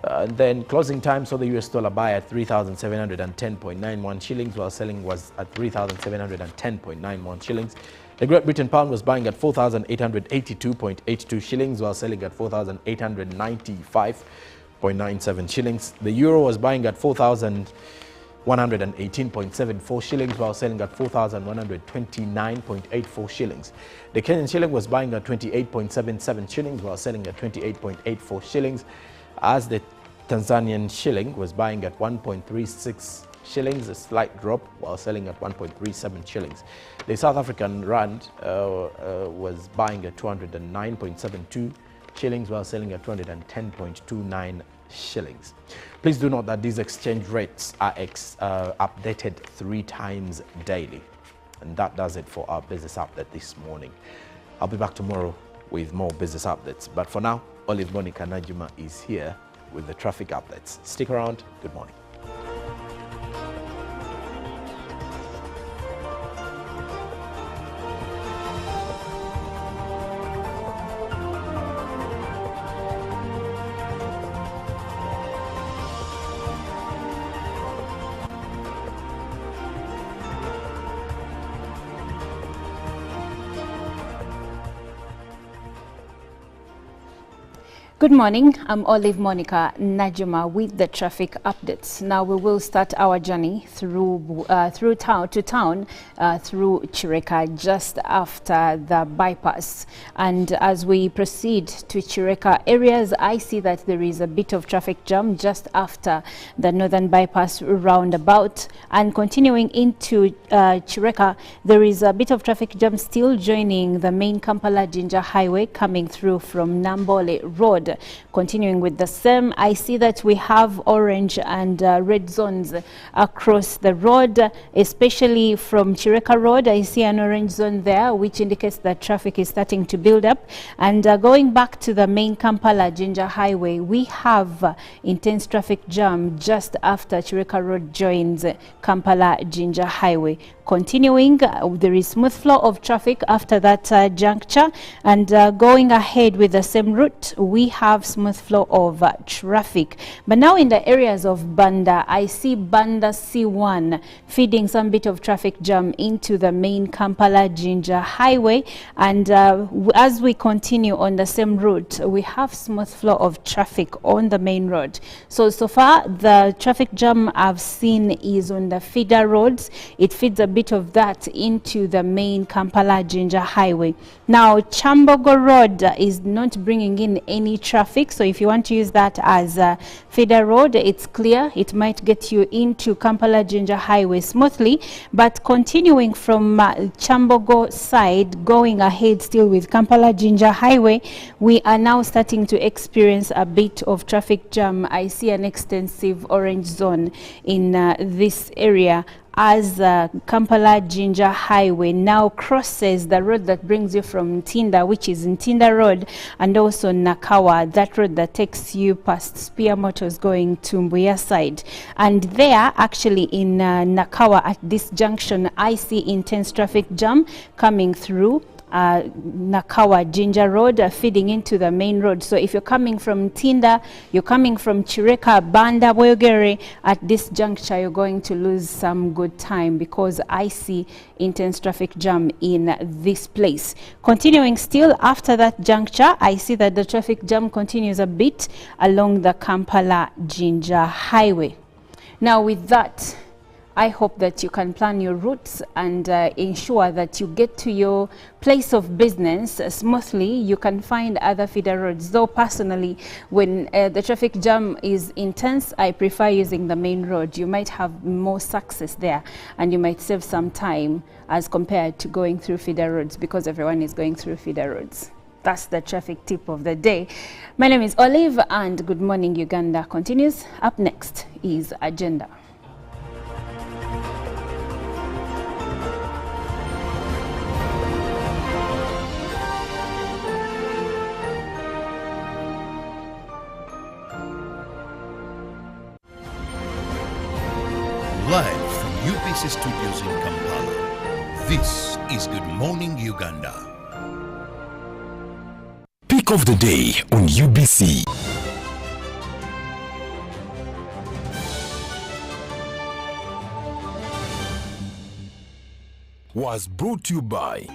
And then closing time saw the US dollar buy at 3,710.91 shillings while selling was at 3,710.91 shillings. The Great Britain pound was buying at 4,882.82 shillings while selling at 4,895.97 shillings. The euro was buying at 4,118.74 shillings while selling at 4,129.84 shillings. The Kenyan shilling was buying at 28.77 shillings while selling at 28.84 shillings, as the Tanzanian shilling was buying at 1.36 shillings, a slight drop, while selling at 1.37 shillings. The South African rand was buying at 209.72 shillings while selling at 210.29 shillings. Please do note that these exchange rates are updated 3 times daily. And that does it for our business update this morning. I'll be back tomorrow with more business updates. But for now, Olive Monica Najuma is here with the traffic updates. Stick around. Good morning. Good morning, I'm Olive Monica Najuma with the traffic updates. Now we will start our journey through town to town through Chireka just after the bypass. And as we proceed to Chireka areas, I see that there is a bit of traffic jam just after the northern bypass roundabout. And continuing into Chireka, there is a bit of traffic jam still joining the main Kampala-Jinja highway coming through from Nambole Road. Continuing with the same, I see that we have orange and red zones across the road, especially from Chireka Road. I see an orange zone there, which indicates that traffic is starting to build up. And going back to the main Kampala-Jinja highway, we have intense traffic jam just after Chireka Road joins Kampala-Jinja highway. Continuing, there is smooth flow of traffic after that juncture, and going ahead with the same route, we have smooth flow of traffic. But now in the areas of Banda, I see Banda C1 feeding some bit of traffic jam into the main Kampala-Jinja highway, and as we continue on the same route, we have smooth flow of traffic on the main road. So far, the traffic jam I've seen is on the feeder roads. It feeds a bit of that into the main Kampala-Jinja highway. Now, Chambogo Road is not bringing in any traffic, so if you want to use that as a feeder road, it's clear. It might get you into Kampala-Jinja highway smoothly, but continuing from Chambogo side, going ahead still with Kampala-Jinja highway, we are now starting to experience a bit of traffic jam. I see an extensive orange zone in this area as Kampala-Jinja highway now crosses the road that brings you from Ntinda, which is Ntinda Road, and also Nakawa, that road that takes you past Spear Motors going to Mbuya side. And there, actually in Nakawa at this junction, I see intense traffic jam coming through Nakawa Jinja Road feeding into the main road. So if you're coming from Tinda, you're coming from Chireka, Banda, Boyogere, at this juncture you're going to lose some good time because I see intense traffic jam in this place. Continuing still after that juncture, I see that the traffic jam continues a bit along the Kampala-Jinja highway. Now with that, I hope that you can plan your routes and ensure that you get to your place of business smoothly. You can find other feeder roads. Though personally, when the traffic jam is intense, I prefer using the main road. You might have more success there and you might save some time as compared to going through feeder roads because everyone is going through feeder roads. That's the traffic tip of the day. My name is Olive and Good Morning Uganda continues. Up next is Agenda. Live from UBC Studios in Kampala, this is Good Morning Uganda. Pick of the day on UBC. Was brought to you by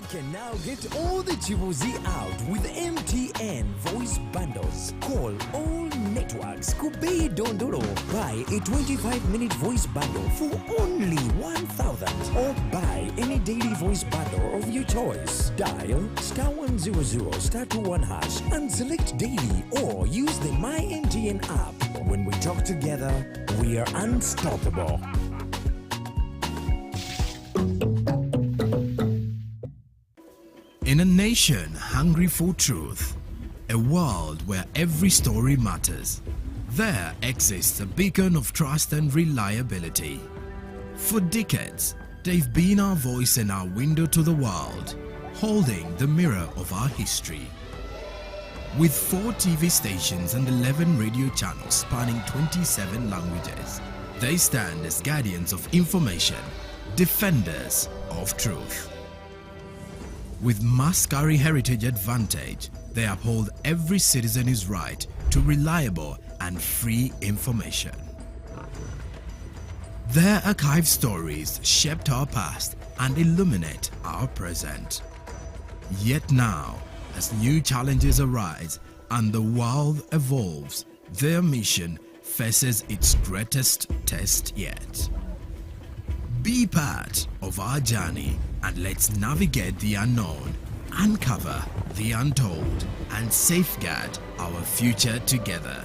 can now get all the chibuzi out with MTN voice bundles. Call all networks. Kubei Dondoro. Buy a 25-minute voice bundle for only 1,000 or buy any daily voice bundle of your choice. Dial *100 *21# and select daily or use the My MTN app. When we talk together, we are unstoppable. In a nation hungry for truth, a world where every story matters, there exists a beacon of trust and reliability. For decades, they've been our voice and our window to the world, holding the mirror of our history. With 4 TV stations and 11 radio channels spanning 27 languages, they stand as guardians of information, defenders of truth. With Maskari Heritage Advantage, they uphold every citizen's right to reliable and free information. Their archive stories shaped our past and illuminate our present. Yet now, as new challenges arise and the world evolves, their mission faces its greatest test yet. Be part of our journey and let's navigate the unknown, uncover the untold, and safeguard our future together.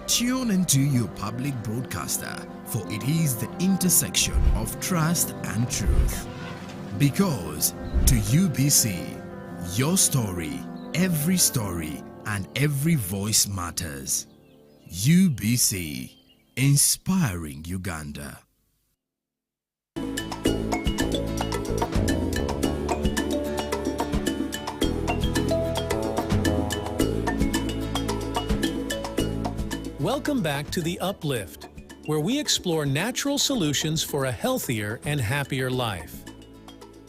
Tune into your public broadcaster, for it is the intersection of trust and truth. Because to UBC, your story, and every voice matters. UBC, inspiring Uganda. Welcome back to The Uplift, where we explore natural solutions for a healthier and happier life.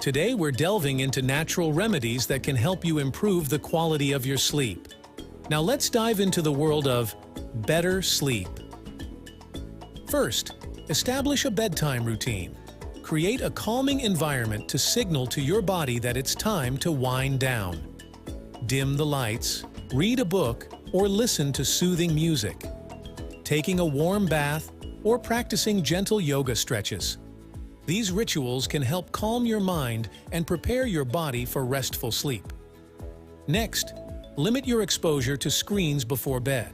Today, we're delving into natural remedies that can help you improve the quality of your sleep. Now let's dive into the world of better sleep. First, establish a bedtime routine. Create a calming environment to signal to your body that it's time to wind down. Dim the lights, read a book, or listen to soothing music. Taking a warm bath, or practicing gentle yoga stretches. These rituals can help calm your mind and prepare your body for restful sleep. Next, limit your exposure to screens before bed.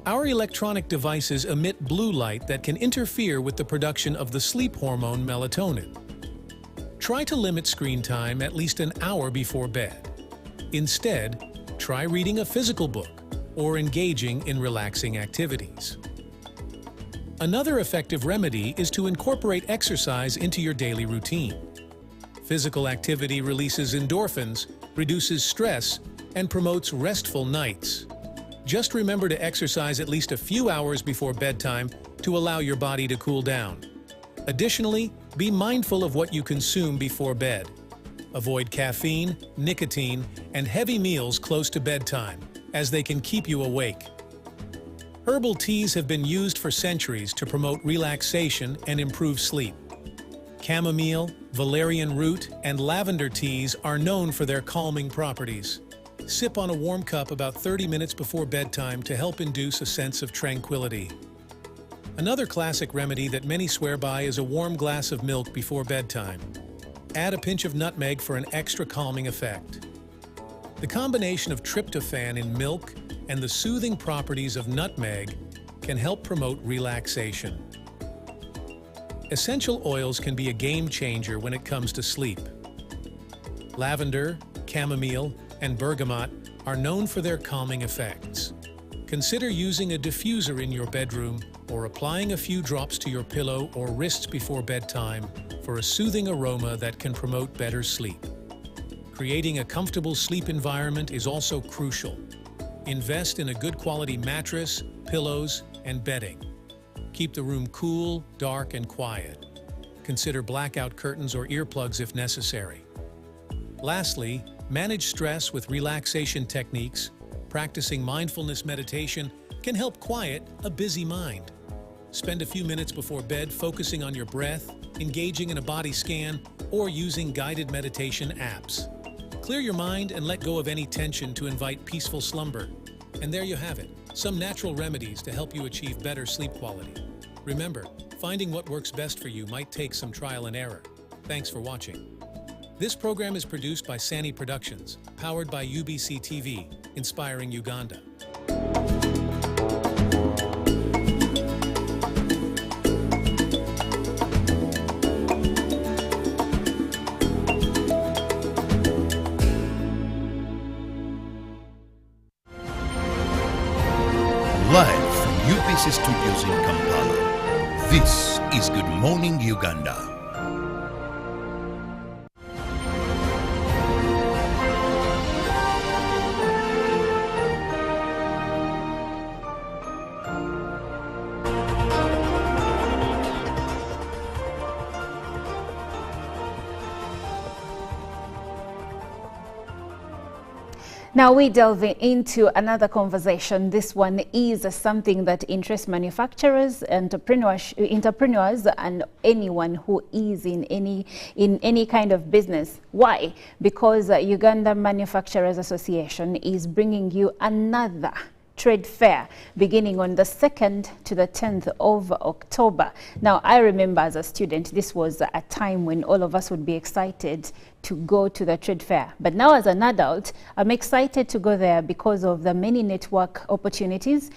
Our electronic devices emit blue light that can interfere with the production of the sleep hormone melatonin. Try to limit screen time at least an hour before bed. Instead, try reading a physical book or engaging in relaxing activities. Another effective remedy is to incorporate exercise into your daily routine. Physical activity releases endorphins, reduces stress, and promotes restful nights. Just remember to exercise at least a few hours before bedtime to allow your body to cool down. Additionally, be mindful of what you consume before bed. Avoid caffeine, nicotine, and heavy meals close to bedtime, as they can keep you awake. Herbal teas have been used for centuries to promote relaxation and improve sleep. Chamomile, valerian root, and lavender teas are known for their calming properties. Sip on a warm cup about 30 minutes before bedtime to help induce a sense of tranquility. Another classic remedy that many swear by is a warm glass of milk before bedtime. Add a pinch of nutmeg for an extra calming effect. The combination of tryptophan in milk and the soothing properties of nutmeg can help promote relaxation. Essential oils can be a game changer when it comes to sleep. Lavender, chamomile, and bergamot are known for their calming effects. Consider using a diffuser in your bedroom or applying a few drops to your pillow or wrists before bedtime for a soothing aroma that can promote better sleep. Creating a comfortable sleep environment is also crucial. Invest in a good quality mattress, pillows, and bedding. Keep the room cool, dark, and quiet. Consider blackout curtains or earplugs if necessary. Lastly, manage stress with relaxation techniques. Practicing mindfulness meditation can help quiet a busy mind. Spend a few minutes before bed focusing on your breath, engaging in a body scan, or using guided meditation apps. Clear your mind and let go of any tension to invite peaceful slumber. And there you have it, some natural remedies to help you achieve better sleep quality. Remember, finding what works best for you might take some trial and error. Thanks for watching. This program is produced by Sani Productions, powered by UBC TV, inspiring Uganda. Live from UBC Studios in Kampala, this is Good Morning Uganda. Now we delve into another conversation. This one is something that interests manufacturers, entrepreneurs, and anyone who is in any kind of business. Why? Because Uganda Manufacturers Association is bringing you another trade fair beginning on the 2nd to the 10th of October. Now, I remember as a student, this was a time when all of us would be excited to go to the trade fair. But now as an adult, I'm excited to go there because of the many networking opportunities,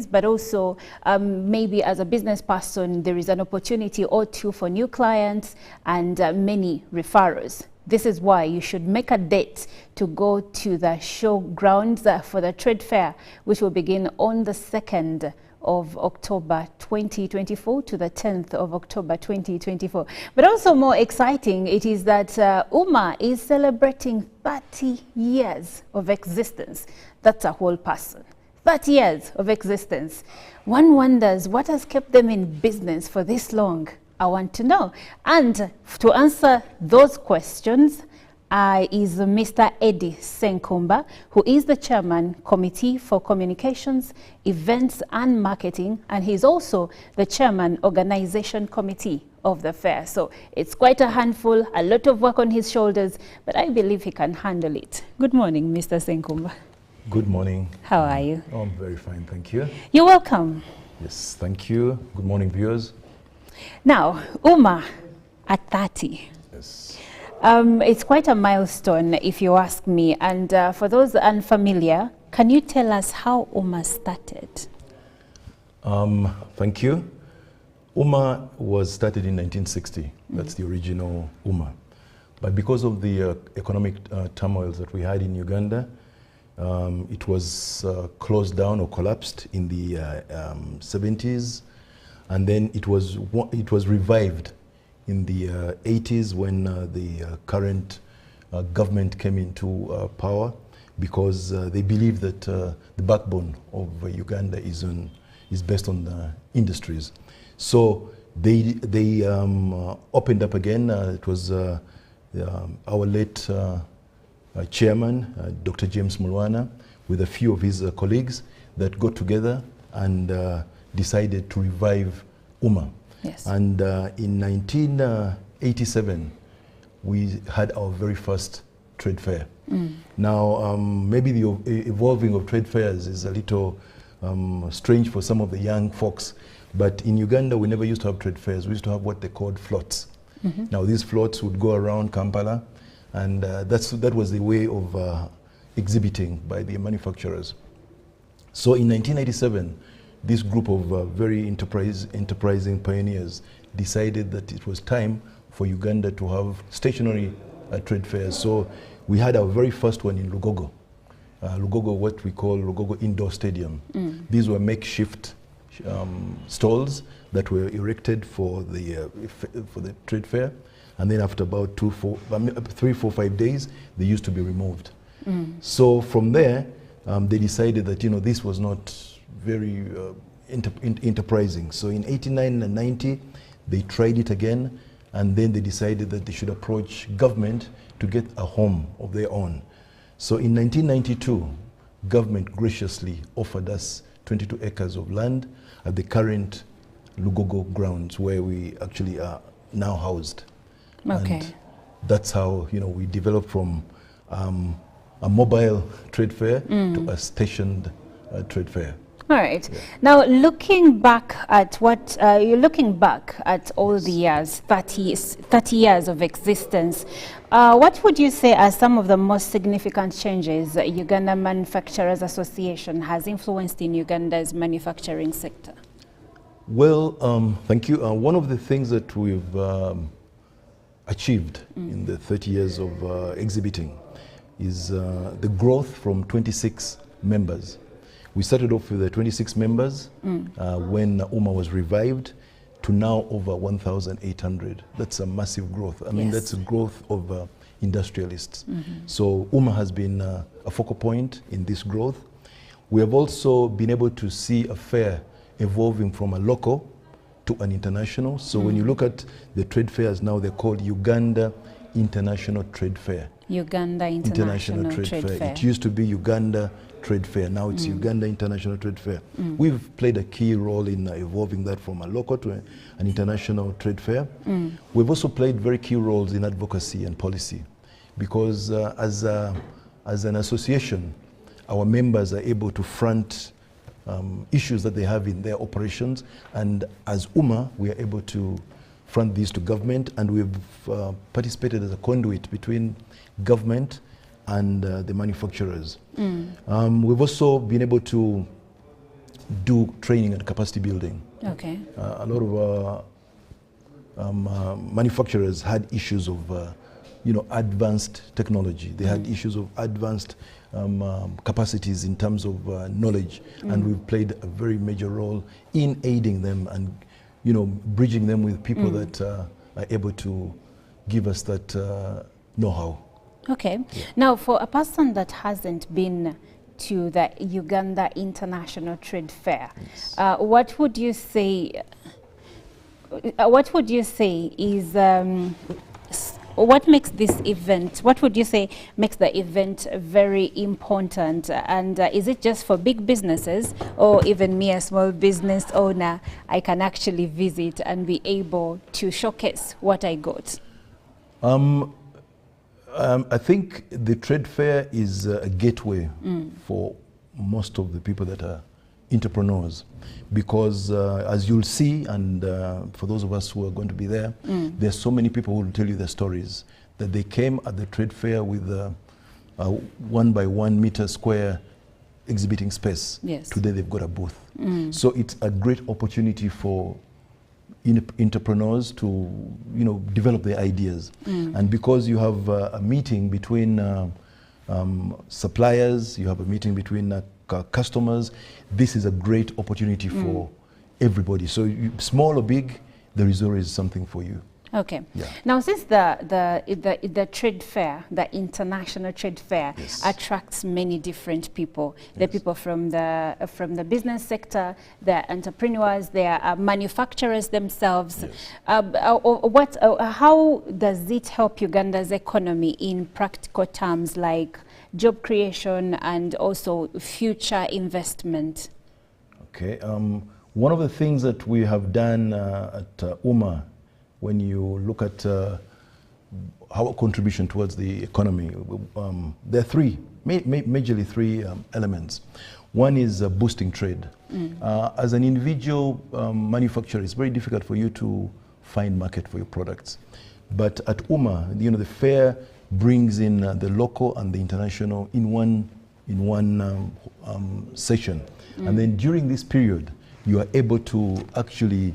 but also maybe as a business person, there is an opportunity or two for new clients and many referrals. This is why you should make a date to go to the show grounds for the trade fair, which will begin on the 2nd of October 2024 to the 10th of October 2024. But also more exciting, it is that UMA is celebrating 30 years of existence. That's a whole person. 30 years of existence. One wonders what has kept them in business for this long. I want to know. And to answer those questions is Mr. Eddie Senkumba, who is the Chairman, Committee for Communications, Events and Marketing, and he's also the Chairman, Organization Committee of the fair. So it's quite a handful, a lot of work on his shoulders, but I believe he can handle it. Good morning, Mr. Senkumba. Good morning. How are you? Oh, I'm very fine, thank you. You're welcome. Yes, thank you. Good morning, viewers. Now, UMA at 30. Yes. It's quite a milestone, if you ask me. And for those unfamiliar, can you tell us how UMA started? Thank you. UMA was started in 1960. That's the original UMA. But because of the economic turmoil that we had in Uganda, it was closed down or collapsed in the 70s. And then it was revived in the 80s when the current government came into power, because they believe that the backbone of Uganda is based on industries. So they opened up again. It was our late chairman, Dr. James Mulwana, with a few of his colleagues that got together and decided to revive UMA. Yes. And in 1987, we had our very first trade fair. Now, maybe the evolving of trade fairs is a little strange for some of the young folks, but in Uganda, we never used to have trade fairs. We used to have what they called floats. Now, these floats would go around Kampala, and that was the way of exhibiting by the manufacturers. So in 1987, this group of very enterprising pioneers decided that it was time for Uganda to have stationary trade fairs. So we had our very first one in Lugogo. Lugogo, what we call Lugogo Indoor Stadium. These were makeshift stalls that were erected for the trade fair. And then after about 3, 4, 5 days, they used to be removed. So from there, they decided that, this was not very enterprising. So in 89 and 90, they tried it again, and then they decided that they should approach government to get a home of their own. So in 1992, government graciously offered us 22 acres of land at the current Lugogo grounds, where we actually are now housed. Okay. And that's how, we developed from a mobile trade fair to a stationed trade fair. All right. Yeah. Now, looking back at what you're looking back at all the years, 30 years of existence, what would you say are some of the most significant changes Uganda Manufacturers Association has influenced in Uganda's manufacturing sector? Well, thank you. One of the things that we've achieved in the 30 years of exhibiting is the growth from 26 members. We started off with 26 members when UMA was revived, to now over 1,800. That's a massive growth. I mean, that's a growth of industrialists. So UMA has been a focal point in this growth. We have also been able to see a fair evolving from a local to an international. So when you look at the trade fairs now, they're called Uganda International Trade Fair. Uganda International Trade Fair. It used to be Uganda Trade Fair. Now it's Uganda International Trade Fair. We've played a key role in evolving that from a local to an international trade fair. We've also played very key roles in advocacy and policy, because as an association, our members are able to front issues that they have in their operations, and as UMA, we are able to front these to government, and we've participated as a conduit between government and the manufacturers. We've also been able to do training and capacity building. Okay. A lot of manufacturers had issues of advanced technology. They had issues of advanced capacities in terms of knowledge, and we've played a very major role in aiding them and bridging them with people that are able to give us that know-how. Okay. Yeah. Now, for a person that hasn't been to the Uganda International Trade Fair, yes, what would you say? What would you say is what makes this event? What would you say makes the event very important? And is it just for big businesses, or even me, a small business owner, I can actually visit and be able to showcase what I got? I think the trade fair is a gateway for most of the people that are entrepreneurs, because as you'll see, and for those of us who are going to be there, there's so many people who will tell you their stories, that they came at the trade fair with a 1 by 1 meter square exhibiting space. Yes. Today they've got a booth. So it's a great opportunity for entrepreneurs to develop their ideas, and because you have a meeting between suppliers, you have a meeting between customers, this is a great opportunity for everybody. So small or big, there is always something for you. Okay. Yeah. Now, since the trade fair, the international trade fair, yes, attracts many different people, yes, the people from the business sector, the entrepreneurs, there are manufacturers themselves. Yes. How does it help Uganda's economy in practical terms, like job creation and also future investment? Okay. One of the things that we have done at UMA, when you look at our contribution towards the economy, there are majorly three elements. One is boosting trade. As an individual manufacturer, it's very difficult for you to find market for your products. But at UMA, the fair brings in the local and the international in one session. And then during this period, you are able to actually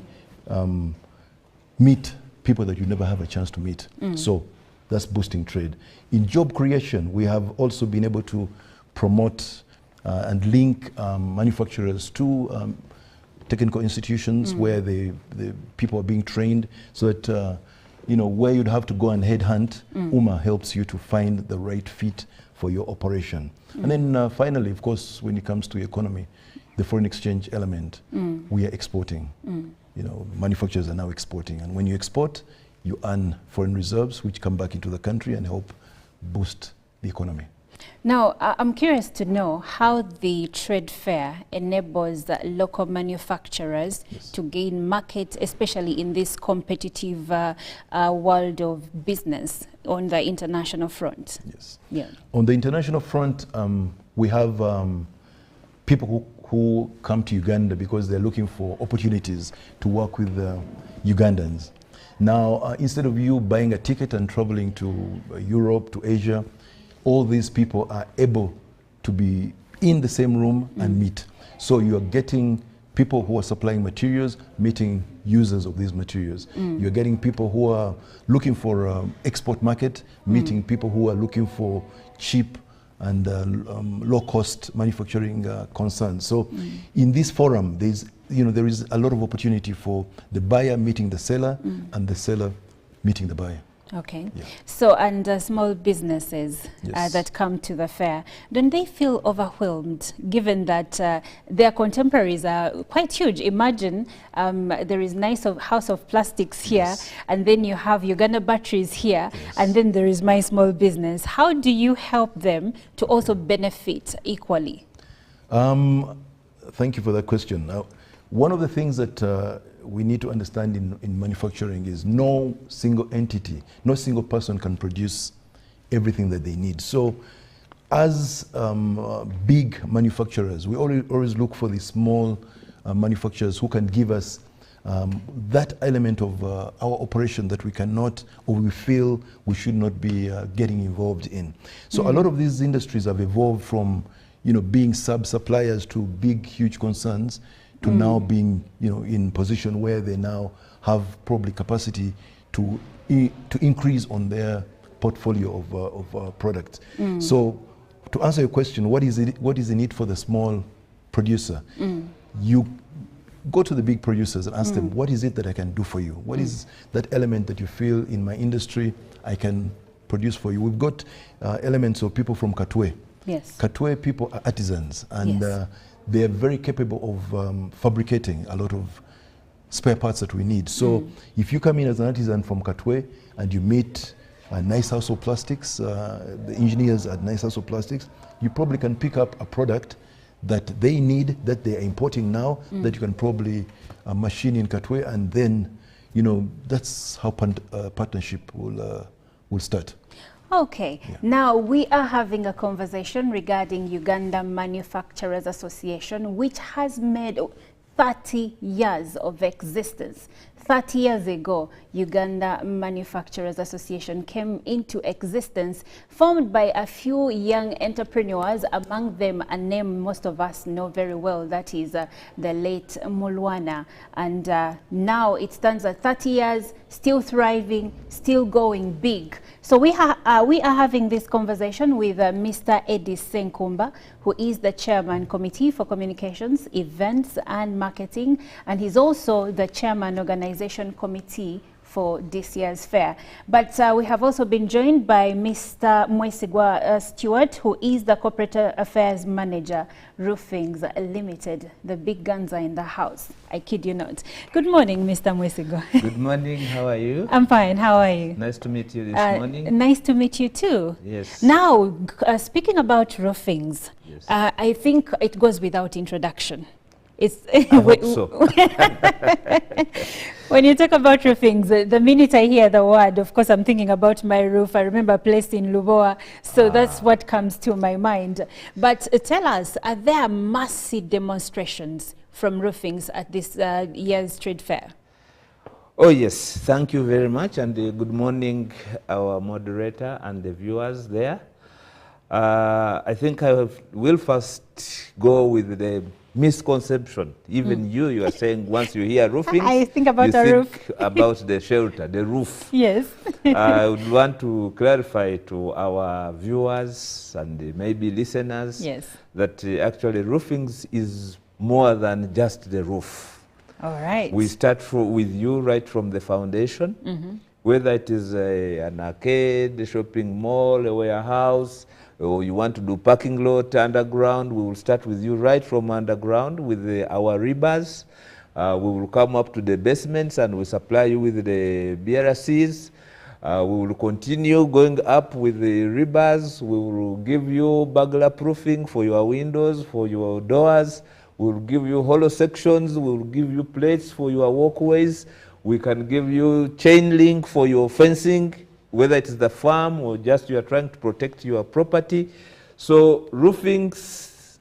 meet people that you never have a chance to meet. So that's boosting trade. In job creation, we have also been able to promote and link manufacturers to technical institutions where the people are being trained, so that where you'd have to go and headhunt, UMA helps you to find the right fit for your operation. And then finally, of course, when it comes to economy, the foreign exchange element, we are exporting. Manufacturers are now exporting, and when you export, you earn foreign reserves which come back into the country and help boost the economy. Now, I'm curious to know how the trade fair enables local manufacturers, yes, to gain market, especially in this competitive world of business on the international front. Yes. Yeah. On the international front, we have people who come to Uganda because they're looking for opportunities to work with Ugandans. Now, instead of you buying a ticket and traveling to Europe, to Asia, all these people are able to be in the same room and meet. So you are getting people who are supplying materials, meeting users of these materials. You're getting people who are looking for export market, meeting people who are looking for cheap and low-cost manufacturing concerns. So in this forum, there is a lot of opportunity for the buyer meeting the seller and the seller meeting the buyer. Okay. Yeah. So, and small businesses Yes. that come to the fair, don't they feel overwhelmed given that their contemporaries are quite huge? Imagine there is House of Plastics here, Yes. and then you have Uganda Batteries here, and then there is my small business. How do you help them to also benefit equally? Thank you for that question. Now, one of the things that we need to understand in manufacturing is no single entity, no single person can produce everything that they need. So as big manufacturers, we always look for the small manufacturers who can give us that element of our operation that we cannot, or we feel we should not be getting involved in. So a lot of these industries have evolved from being sub-suppliers to big, huge concerns to now being, in position where they now have probably capacity to increase on their portfolio of products. So to answer your question, what is the need for the small producer? You go to the big producers and ask them, what is it that I can do for you? What is that element that you feel in my industry I can produce for you? We've got elements of people from Katwe. Yes. Katwe people are artisans, and they're very capable of fabricating a lot of spare parts that we need. So if you come in as an artisan from Katwe and you meet Nice House of Plastics, the engineers at Nice House of Plastics, you probably can pick up a product that they need, that they are importing now, that you can probably machine in Katwe, and then, that's how partnership will start. Okay, now we are having a conversation regarding Uganda Manufacturers Association, which has made 30 years of existence. 30 years ago, Uganda Manufacturers Association came into existence, formed by a few young entrepreneurs, among them a name most of us know very well, that is the late Mulwana. And now it stands at 30 years, still thriving, still going big. So we are having this conversation with Mr. Eddie Senkumba, who is the Chairman Committee for Communications, Events and Marketing, and he's also the Chairman Organization Committee for this year's fair. But we have also been joined by Mr. Mwesigwa Stewart, who is the Corporate Affairs Manager, Roofings Limited. The big guns are in the house. I kid you not. Good morning, Mr. Mwesigwa. Good morning. How are you? I'm fine. How are you? Nice to meet you this morning. Nice to meet you too. Yes. Now, speaking about roofings, yes. I think it goes without introduction. I hope so. When you talk about roofings, the minute I hear the word, of course, I'm thinking about my roof. I remember a place in Luboa, so that's what comes to my mind. But tell us, are there massive demonstrations from roofings at this year's trade fair? Oh, yes. Thank you very much. And good morning, our moderator and the viewers there. I think I will first go with the misconception. Even you are saying once you hear roofing, I think about you roof. think about the shelter, the roof. Yes. I would want to clarify to our viewers and maybe listeners that actually roofings is more than just the roof. All right. We start with you right from the foundation, whether it is an arcade, a shopping mall, a warehouse, or you want to do parking lot underground, we will start with you right from underground with our rebars. We will come up to the basements and we supply you with the BRCs. We will continue going up with the rebars. We will give you burglar proofing for your windows, for your doors. We will give you hollow sections. We will give you plates for your walkways. We can give you chain link for your fencing, whether it is the farm or just you are trying to protect your property. So roofing,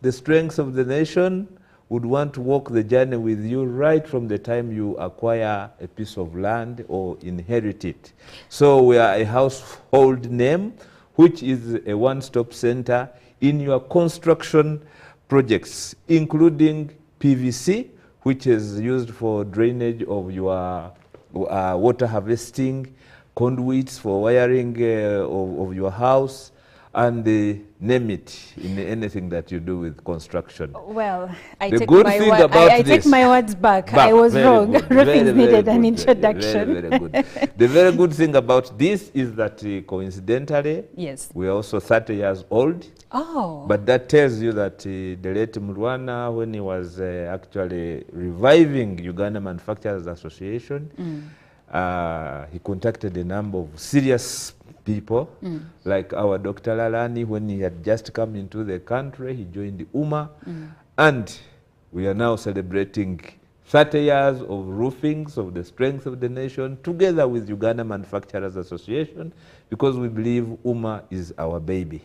the strengths of the nation, would want to walk the journey with you right from the time you acquire a piece of land or inherit it. So we are a household name, which is a one-stop center in your construction projects, including PVC, which is used for drainage of your water harvesting, conduits for wiring of your house, and name it in anything that you do with construction. Well, I The take good my thing word. about I take this- my words back. I was Very wrong. good. Roofings Very, needed very an good. introduction. Very, very good. The very good thing about this is that coincidentally, yes, we are also 30 years old. Oh. But that tells you that the late Murwana, when he was actually reviving Uganda Manufacturers Association, he contacted a number of serious people, like our Dr. Lalani, when he had just come into the country, he joined the UMA, and we are now celebrating 30 years of roofings of the strength of the nation, together with Uganda Manufacturers Association, because we believe UMA is our baby.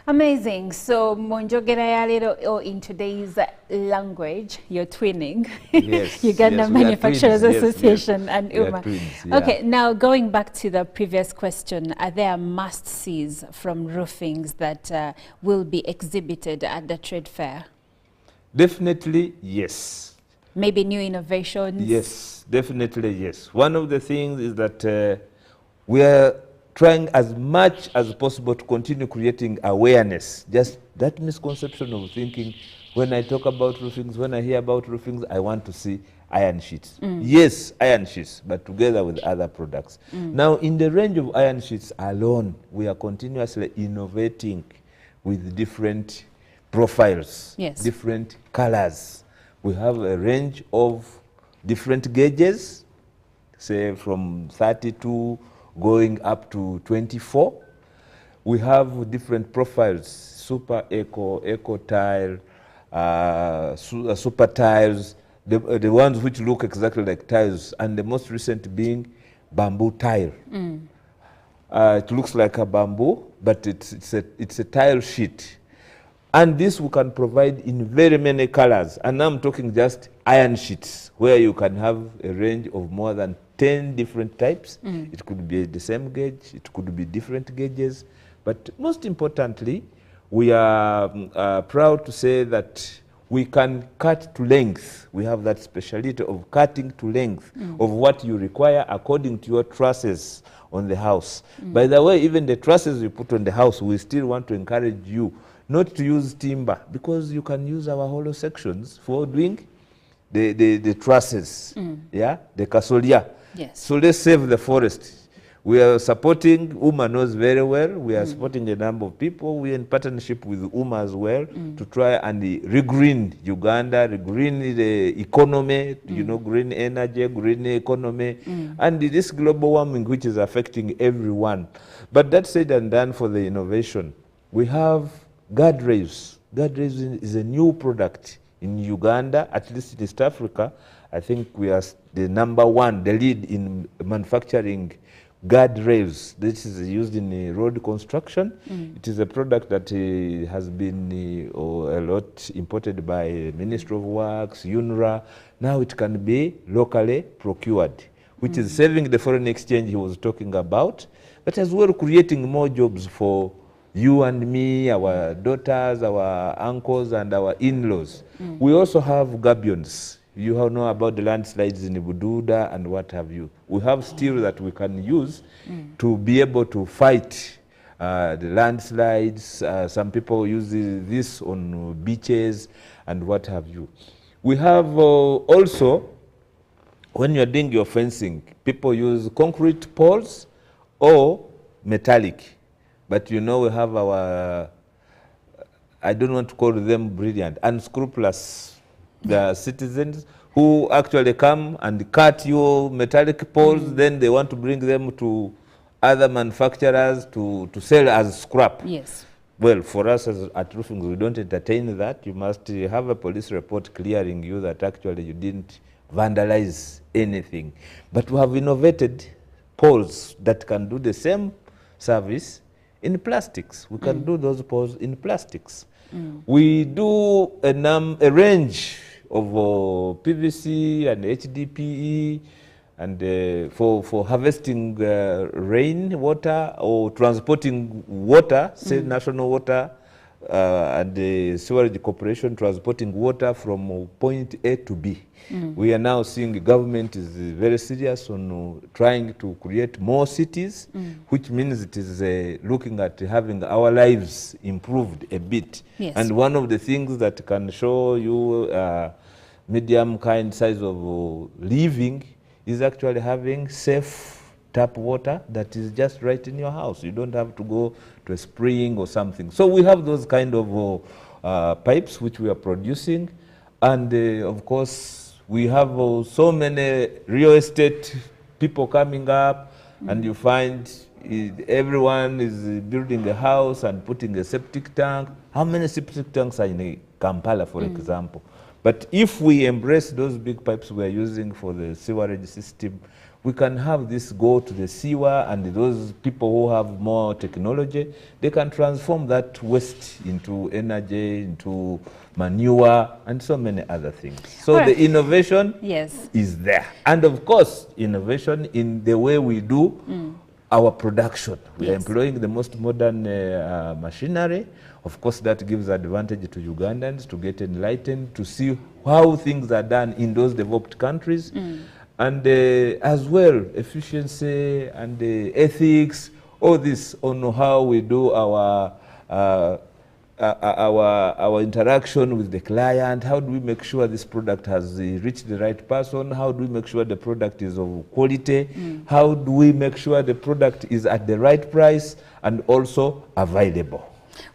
Amazing. So, Monjogera ya lero, in today's language, you're twinning Yes, Uganda yes, we are Manufacturers twins. Yes, Association yes. and We are UMA. twins, yeah. Okay, now going back to the previous question, are there must-sees from roofings that will be exhibited at the trade fair? Definitely, yes. Maybe new innovations? Yes, definitely, yes. One of the things is that we are trying as much as possible to continue creating awareness. Just that misconception of thinking, when I talk about roofings, when I hear about roofings, I want to see iron sheets. Yes, iron sheets, but together with other products. Now, in the range of iron sheets alone, we are continuously innovating with different profiles, Yes, different colors. We have a range of different gauges, say from 32 going up to 24. We have different profiles, super eco, eco tile, super tiles, the ones which look exactly like tiles, and the most recent being bamboo tile. It looks like a bamboo, but it's a tile sheet. And this we can provide in very many colors. And I'm talking just iron sheets, where you can have a range of more than 10 different types. It could be the same gauge, it could be different gauges. But most importantly, we are proud to say that we can cut to length. We have that specialty of cutting to length of what you require according to your trusses on the house. By the way, even the trusses you put on the house, we still want to encourage you not to use timber, because you can use our hollow sections for doing the trusses, yeah, the kasolia. Yes. So let's save the forest. We are supporting, UMA knows very well, we are supporting a number of people. We are in partnership with UMA as well to try and regreen Uganda, regreen the economy, you know, green energy, green economy, and this global warming which is affecting everyone. But that said and done for the innovation, we have guardrails. Guardrails is a new product in Uganda, at least in East Africa. I think we are the number one, the lead in manufacturing guardrails. This is used in road construction. It is a product that has been a lot imported by Ministry of Works, UNRWA. Now it can be locally procured, which is saving the foreign exchange he was talking about, but as well creating more jobs for you and me, our daughters, our uncles, and our in-laws. We also have gabions. You all know about the landslides in Bududa and what have you. We have steel that we can use to be able to fight the landslides. Some people use this on beaches and what have you. We have also, when you're doing your fencing, people use concrete poles or metallic. But you know, we have our, I don't want to call them brilliant, unscrupulous the citizens who actually come and cut your metallic poles, then they want to bring them to other manufacturers to sell as scrap. Yes. Well, for us at Roofing, we don't entertain that. You must have a police report clearing you that actually you didn't vandalize anything. But we have innovated poles that can do the same service in plastics. We can do those poles in plastics. We do a range of PVC and HDPE and for harvesting rain water or transporting water, say national water and the sewerage corporation transporting water from point A to B. We are now seeing the government is very serious on trying to create more cities, which means it is looking at having our lives improved a bit. Yes. And one of the things that can show you medium kind size of living is actually having safe tap water that is just right in your house. You don't have to go to a spring or something. So we have those kind of pipes which we are producing, and of course we have so many real estate people coming up, and you find everyone is building a house and putting a septic tank. How many septic tanks are in Kampala, for example? But if we embrace those big pipes we are using for the sewerage system, we can have this go to the sewer, and those people who have more technology, they can transform that waste into energy, into manure, and so many other things. So Right. the innovation Yes. is there. And of course, innovation in the way we do our production. We are Yes. employing the most modern machinery. Of course, that gives advantage to Ugandans to get enlightened, to see how things are done in those developed countries. And as well, efficiency and ethics, all this on how we do our interaction with the client. How do we make sure this product has reached the right person? How do we make sure the product is of quality? How do we make sure the product is at the right price and also available?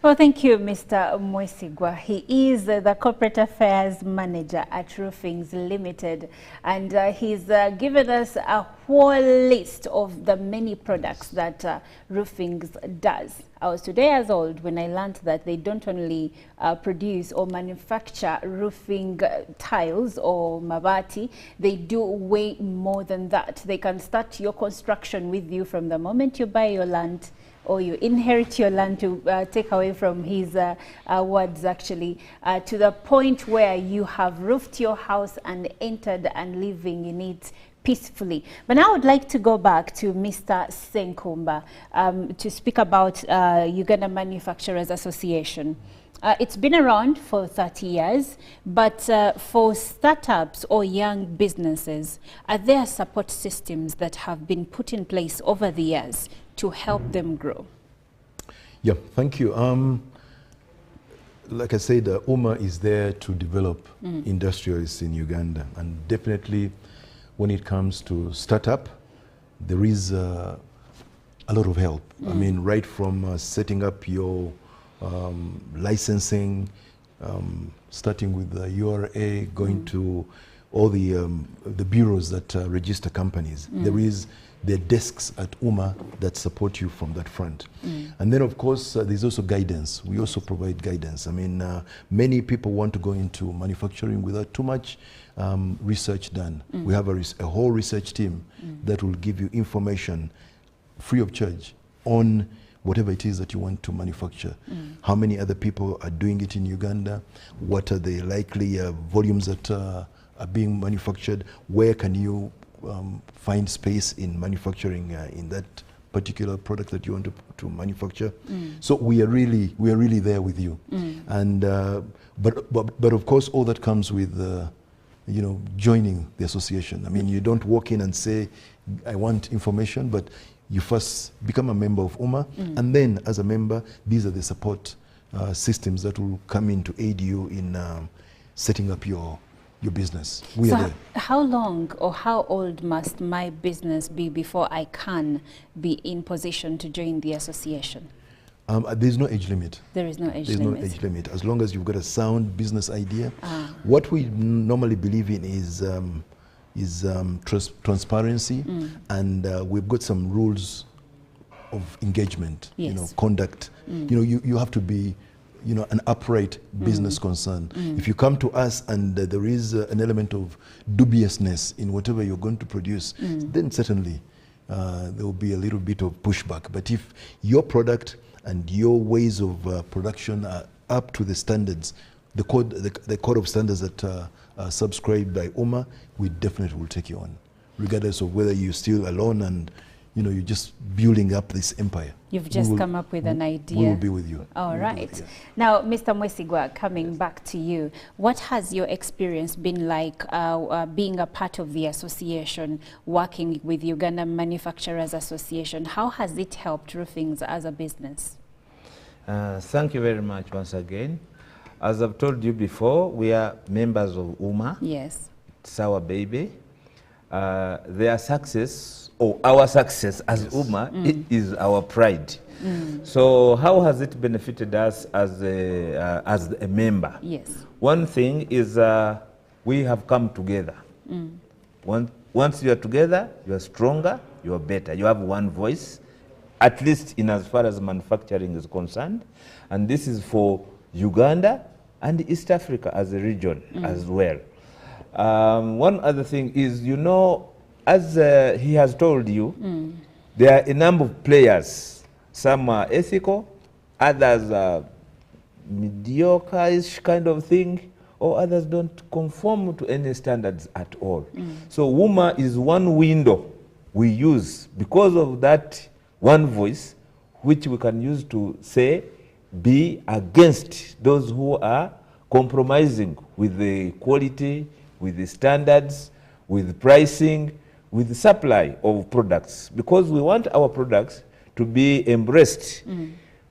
Well, thank you, Mr. Mwesigwa. He is the Corporate Affairs Manager at Roofings Limited, and he's given us a whole list of the many products that Roofings does. I was 2 years old when I learned that they don't only produce or manufacture roofing tiles or mabati, they do way more than that. They can start your construction with you from the moment you buy your land, or you inherit your land, to take away from his words actually, to the point where you have roofed your house and entered and living in it peacefully. But now I would like to go back to Mr. Senkumba to speak about Uganda Manufacturers Association. It's been around for 30 years, but for startups or young businesses, are there support systems that have been put in place over the years to help them grow? Yeah, thank you. Like I said, UMA is there to develop industrialists in Uganda, and definitely when it comes to startup, there is a lot of help. I mean, right from setting up your licensing, starting with the URA, going to all the bureaus that register companies. There is the desks at UMA that support you from that front. And then, of course, there's also guidance. We also provide guidance. I mean, many people want to go into manufacturing without too much research done. We have a whole research team that will give you information free of charge on whatever it is that you want to manufacture. How many other people are doing it in Uganda? What are the likely volumes that are being manufactured? Where can you find space in manufacturing in that particular product that you want to manufacture? So we are really there with you. And but of course, all that comes with you know, joining the association. I mean, you don't walk in and say, I want information, but you first become a member of UMA, and then as a member, these are the support systems that will come in to aid you in setting up your business. We are there. How long or how old must my business be before I can be in position to join the association? There's no age limit. There is no age There's limit. no age limit. As long as you've got a sound business idea. What we normally believe in is transparency, and we've got some rules of engagement, you know, conduct. You know, you have to be, you know, an upright business concern. If you come to us and there is an element of dubiousness in whatever you're going to produce, then certainly there will be a little bit of pushback. But if your product and your ways of production are up to the standards, the code of standards that are subscribed by UMA, we definitely will take you on, regardless of whether you're still alone and you know, you're just building up this empire. You've just come up with an idea. We will be with you. All right. Now, Mr. Mwesigwa, coming back to you, what has your experience been like being a part of the association, working with Uganda Manufacturers Association? How has it helped Roofings as a business? Thank you very much once again. As I've told you before, we are members of UMA. Yes. It's our baby. Their success, or our success as UMA, it is our pride. So how has it benefited us as a member? Yes. One thing is we have come together. Once you are together, you are stronger, you are better. You have one voice, at least in as far as manufacturing is concerned. And this is for Uganda and East Africa as a region as well. One other thing is, you know, as he has told you, there are a number of players. Some are ethical, others are mediocre-ish kind of thing, or others don't conform to any standards at all. So WUMA is one window we use because of that one voice, which we can use to say, be against those who are compromising with the quality, with the standards, with pricing, with the supply of products, because we want our products to be embraced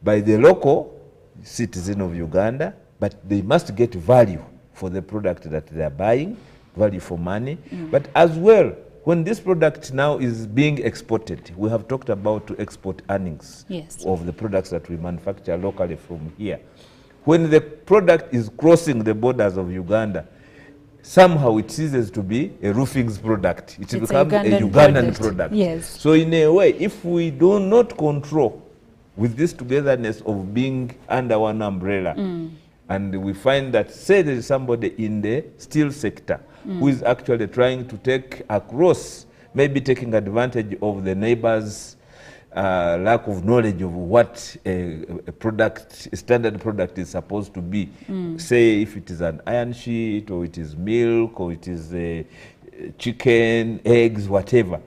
by the local citizen of Uganda, but they must get value for the product that they are buying, value for money. But as well, when this product now is being exported, we have talked about to export earnings of the products that we manufacture locally from here. When the product is crossing the borders of Uganda, somehow it ceases to be a roofing's product. It becomes a Ugandan product. Yes. So in a way, if we do not control with this togetherness of being under one umbrella, and we find that, say there is somebody in the steel sector who is actually trying to take across, maybe taking advantage of the neighbors' lack of knowledge of what a product, a standard product is supposed to be. Say if it is an iron sheet, or it is milk, or it is chicken, eggs, whatever.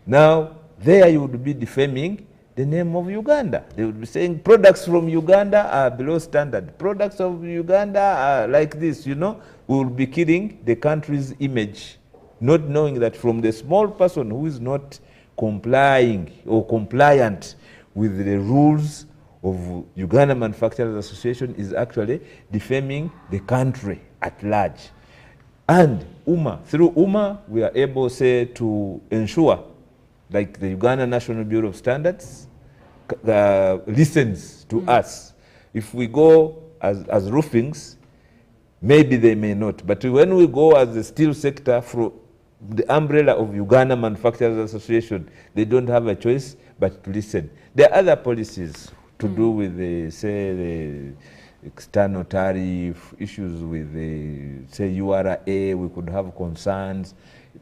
Now, there you would be defaming the name of Uganda. They would be saying products from Uganda are below standard. Products of Uganda are like this, you know. We will be killing the country's image, not knowing that from the small person who is not complying or compliant with the rules of Uganda Manufacturers Association is actually defaming the country at large. And UMA, through UMA, we are able, say, to ensure, like the Uganda National Bureau of Standards listens to us. If we go as roofings, maybe they may not. But when we go as the steel sector through the umbrella of Uganda Manufacturers Association, they don't have a choice but to listen. There are other policies to do with the, say, the external tariff, issues with the, say, URA, we could have concerns.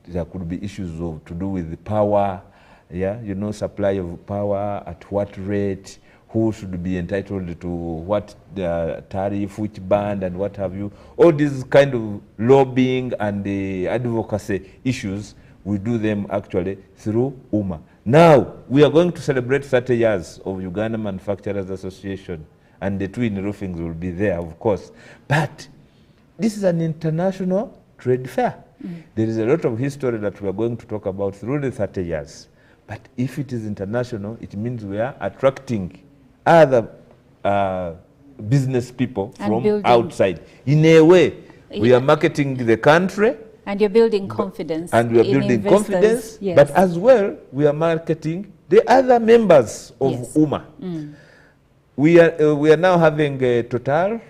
There could be issues to do with the power, you know, supply of power, at what rate, who should be entitled to what tariff, which band, and what have you. All these kind of lobbying and the advocacy issues, we do them actually through UMA. Now, we are going to celebrate 30 years of Uganda Manufacturers Association, and the twin roofings will be there, of course. But this is an international trade fair. There is a lot of history that we are going to talk about through the 30 years. But if it is international, it means we are attracting other business people from outside. In a way, we are marketing the country. And you're building confidence. And we are building confidence. Yes. But as well, we are marketing the other members of UMA. We are now having Total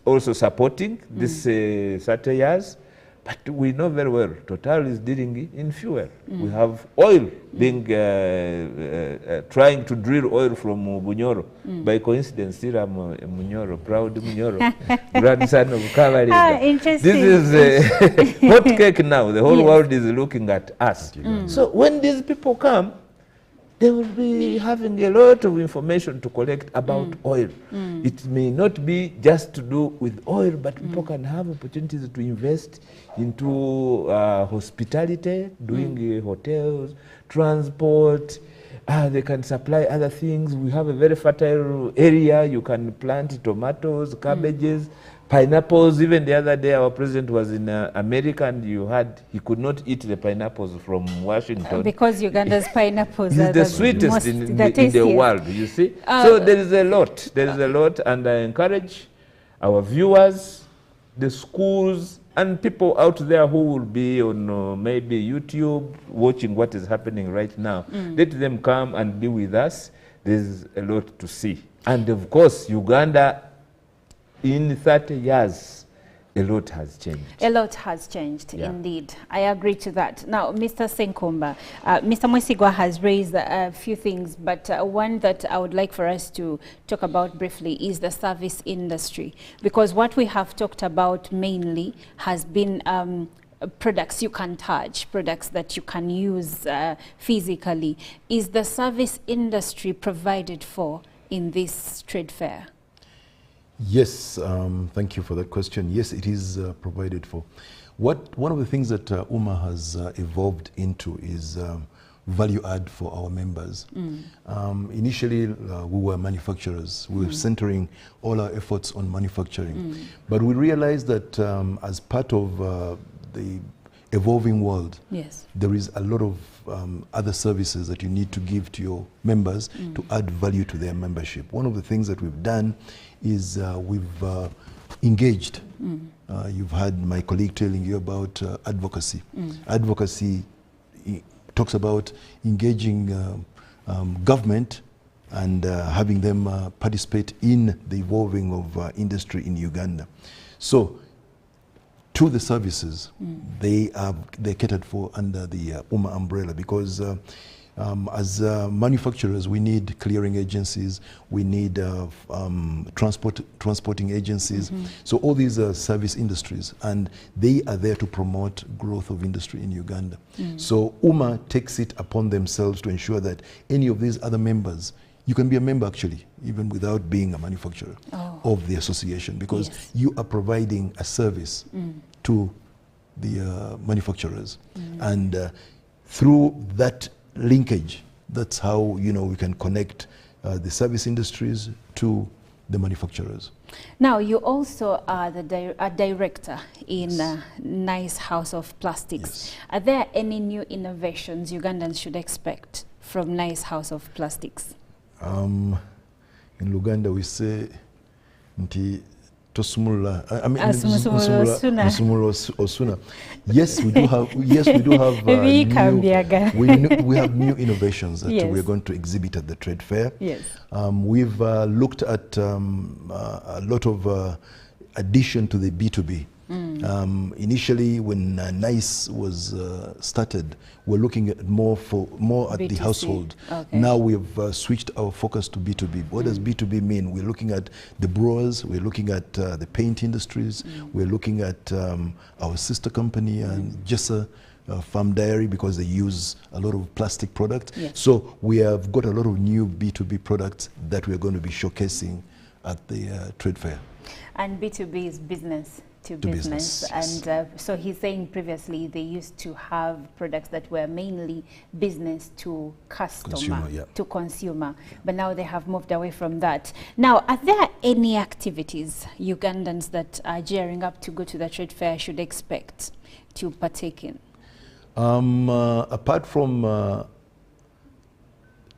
also supporting this 30 years. But we know very well, Total is dealing in fuel. We have oil being, trying to drill oil from Bunyoro. By coincidence, still I'm Munyoro, proud Munyoro, grandson of Kabalega. Interesting. This is a hot cake now. The whole world is looking at us. So when these people come, they will be having a lot of information to collect about oil. It may not be just to do with oil, but people can have opportunities to invest into hospitality, doing hotels, transport. They can supply other things. We have a very fertile area. You can plant tomatoes, cabbages, pineapples. Even the other day, our president was in America, and he could not eat the pineapples from Washington. Because Uganda's pineapples are the sweetest in the world, you see. So there is a lot, and I encourage our viewers, the schools, and people out there who will be on maybe YouTube watching what is happening right now. Let them come and be with us. There's a lot to see. And of course, Uganda, in 30 years, a lot has changed. A lot has changed, indeed. I agree to that. Now, Mr. Senkumba, Mr. Mwesigwa has raised a few things, but one that I would like for us to talk about briefly is the service industry, because what we have talked about mainly has been products you can touch, products that you can use physically. Is the service industry provided for in this trade fair? Yes, thank you for that question. Yes, it is provided for. One of the things that UMA has evolved into is value add for our members. Initially, we were manufacturers. We were centering all our efforts on manufacturing. But we realized that as part of the evolving world, there is a lot of other services that you need to give to your members to add value to their membership. One of the things that we've done is we've engaged. You've had my colleague telling you about advocacy. Advocacy talks about engaging government and having them participate in the evolving of industry in Uganda. So, to the services, they're catered for under the UMA umbrella, because as manufacturers, we need clearing agencies, we need transporting agencies. So all these are service industries, and they are there to promote growth of industry in Uganda. So UMA takes it upon themselves to ensure that any of these other members, you can be a member actually, even without being a manufacturer of the association, because you are providing a service to the manufacturers. And through that linkage, that's how we can connect the service industries to the manufacturers. Now, you also are a director in Nice House of Plastics. Are there any new innovations Ugandans should expect from Nice House of Plastics? In Luganda we say nti tosumula. I mean, osuna. Yes, we do have. Yes, we do have. We have new innovations that we are going to exhibit at the trade fair. Yes. We've looked at a lot of addition to the B2B. Initially, when NICE was started, we're looking at more at B2C. the household. Okay. Now we've switched our focus to B2B. What does B2B mean? We're looking at the brewers, we're looking at the paint industries, we're looking at our sister company and Jessa Farm Dairy, because they use a lot of plastic products. Yes. So we have got a lot of new B2B products that we're going to be showcasing at the trade fair. And B2B is business to business. Yes. And so he's saying previously they used to have products that were mainly business to customer, to consumer, but now they have moved away from that. Now, are there any activities Ugandans that are gearing up to go to the trade fair should expect to partake in? Apart from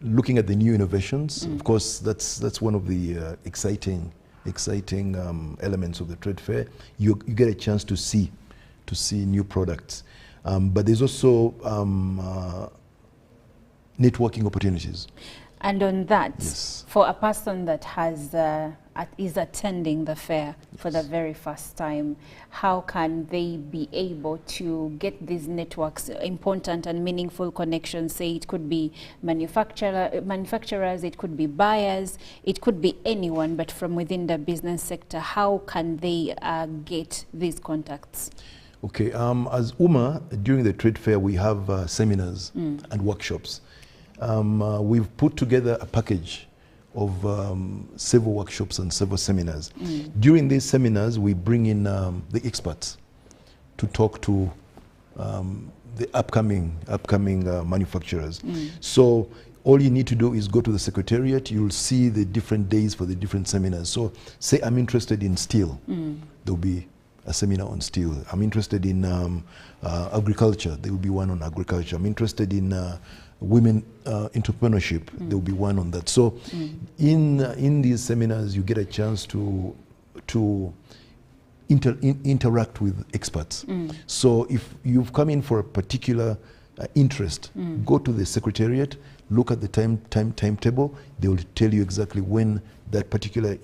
looking at the new innovations, of course, that's one of the exciting elements of the trade fair. You get a chance to see new products, but there's also networking opportunities. And on that, for a person that is attending the fair for the very first time, how can they be able to get these networks, important and meaningful connections? Say it could be manufacturers, it could be buyers, it could be anyone, but from within the business sector. How can they get these contacts? Okay, as UMA, during the trade fair, we have seminars and workshops. we've put together a package of several workshops and several seminars. During these seminars, we bring in the experts to talk to the upcoming manufacturers. So all you need to do is go to the secretariat. You'll see the different days for the different seminars. So say I'm interested in steel. There'll be a seminar on steel. I'm interested in agriculture. There will be one on agriculture. I'm interested in women entrepreneurship. There will be one on that. So in these seminars, you get a chance to interact with experts. So if you've come in for a particular interest, go to the secretariat, look at the timetable. They will tell you exactly when that particular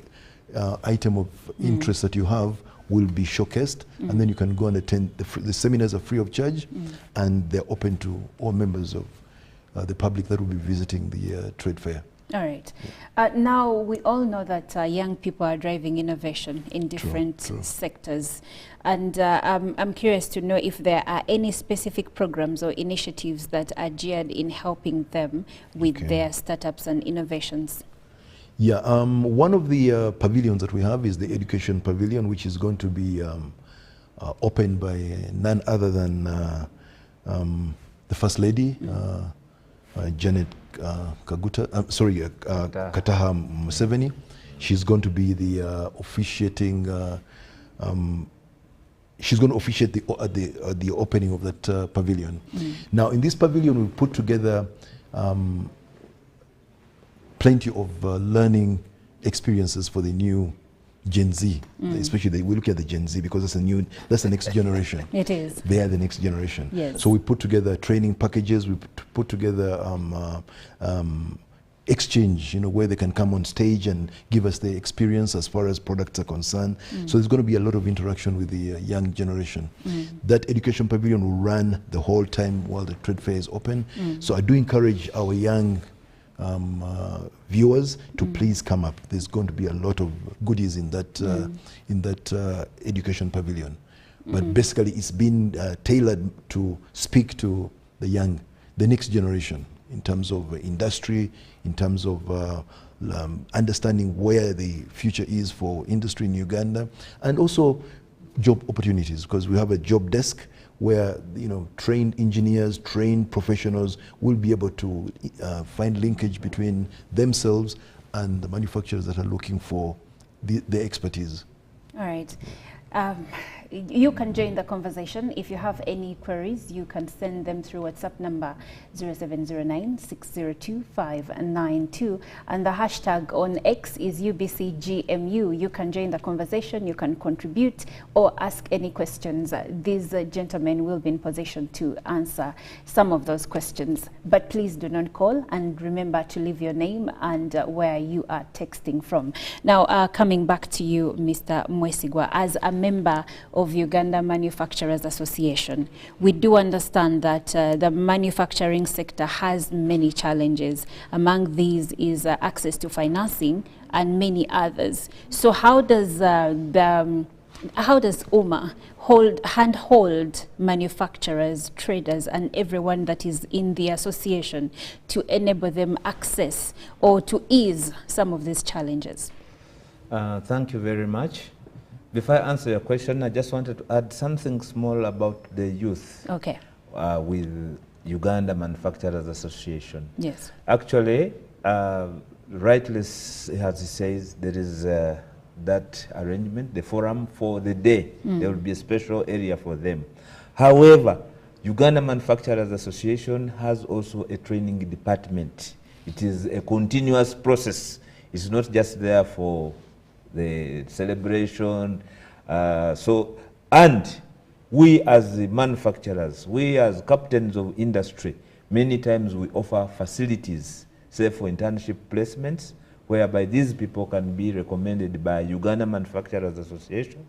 item of interest that you have will be showcased, and then you can go and attend. The seminars are free of charge, and they're open to all members of the public that will be visiting the trade fair. All right. Now, we all know that young people are driving innovation in different sectors. And I'm curious to know if there are any specific programs or initiatives that are geared in helping them with their startups and innovations. Yeah, one of the pavilions that we have is the Education Pavilion, which is going to be opened by none other than the First Lady, Janet Kataha Museveni. She's going to be the officiating. She's going to officiate the opening of that pavilion. Now, in this pavilion, we put together plenty of learning experiences for the new Gen Z, especially we look at the Gen Z because that's the next generation. It is. They are the next generation. Yes. So we put together training packages. We put together exchange, where they can come on stage and give us their experience as far as products are concerned. So there's going to be a lot of interaction with the young generation. That Education Pavilion will run the whole time while the trade fair is open. So I do encourage our young viewers to please come up. There's going to be a lot of goodies in that Education Pavilion. But basically it's been tailored to speak to the next generation in terms of industry, in terms of understanding where the future is for industry in Uganda, and also job opportunities, because we have a job desk where trained engineers, trained professionals will be able to find linkage between themselves and the manufacturers that are looking for their expertise. All right. You can join the conversation. If you have any queries, you can send them through WhatsApp number 0709-602-592, and the hashtag on X is UBCGMU. You can join the conversation, you can contribute or ask any questions. These gentlemen will be in position to answer some of those questions. But please do not call, and remember to leave your name and where you are texting from. Now, coming back to you, Mr. Mwesigwa, as a member of Uganda Manufacturers Association, we do understand that the manufacturing sector has many chandlenges. Among these is access to financing and many others. So how does UMA handhold manufacturers, traders, and everyone that is in the association to enable them access or to ease some of these challenges? Thank you very much. Before I answer your question, I just wanted to add something small about the youth. Okay. With Uganda Manufacturers Association. Yes. Actually, rightly as he says, there is that arrangement, the forum for the day. There will be a special area for them. However, Uganda Manufacturers Association has also a training department. It is a continuous process. It's not just there for the celebration. And we as the manufacturers, we as captains of industry, many times we offer facilities, say for internship placements, whereby these people can be recommended by Uganda Manufacturers Association,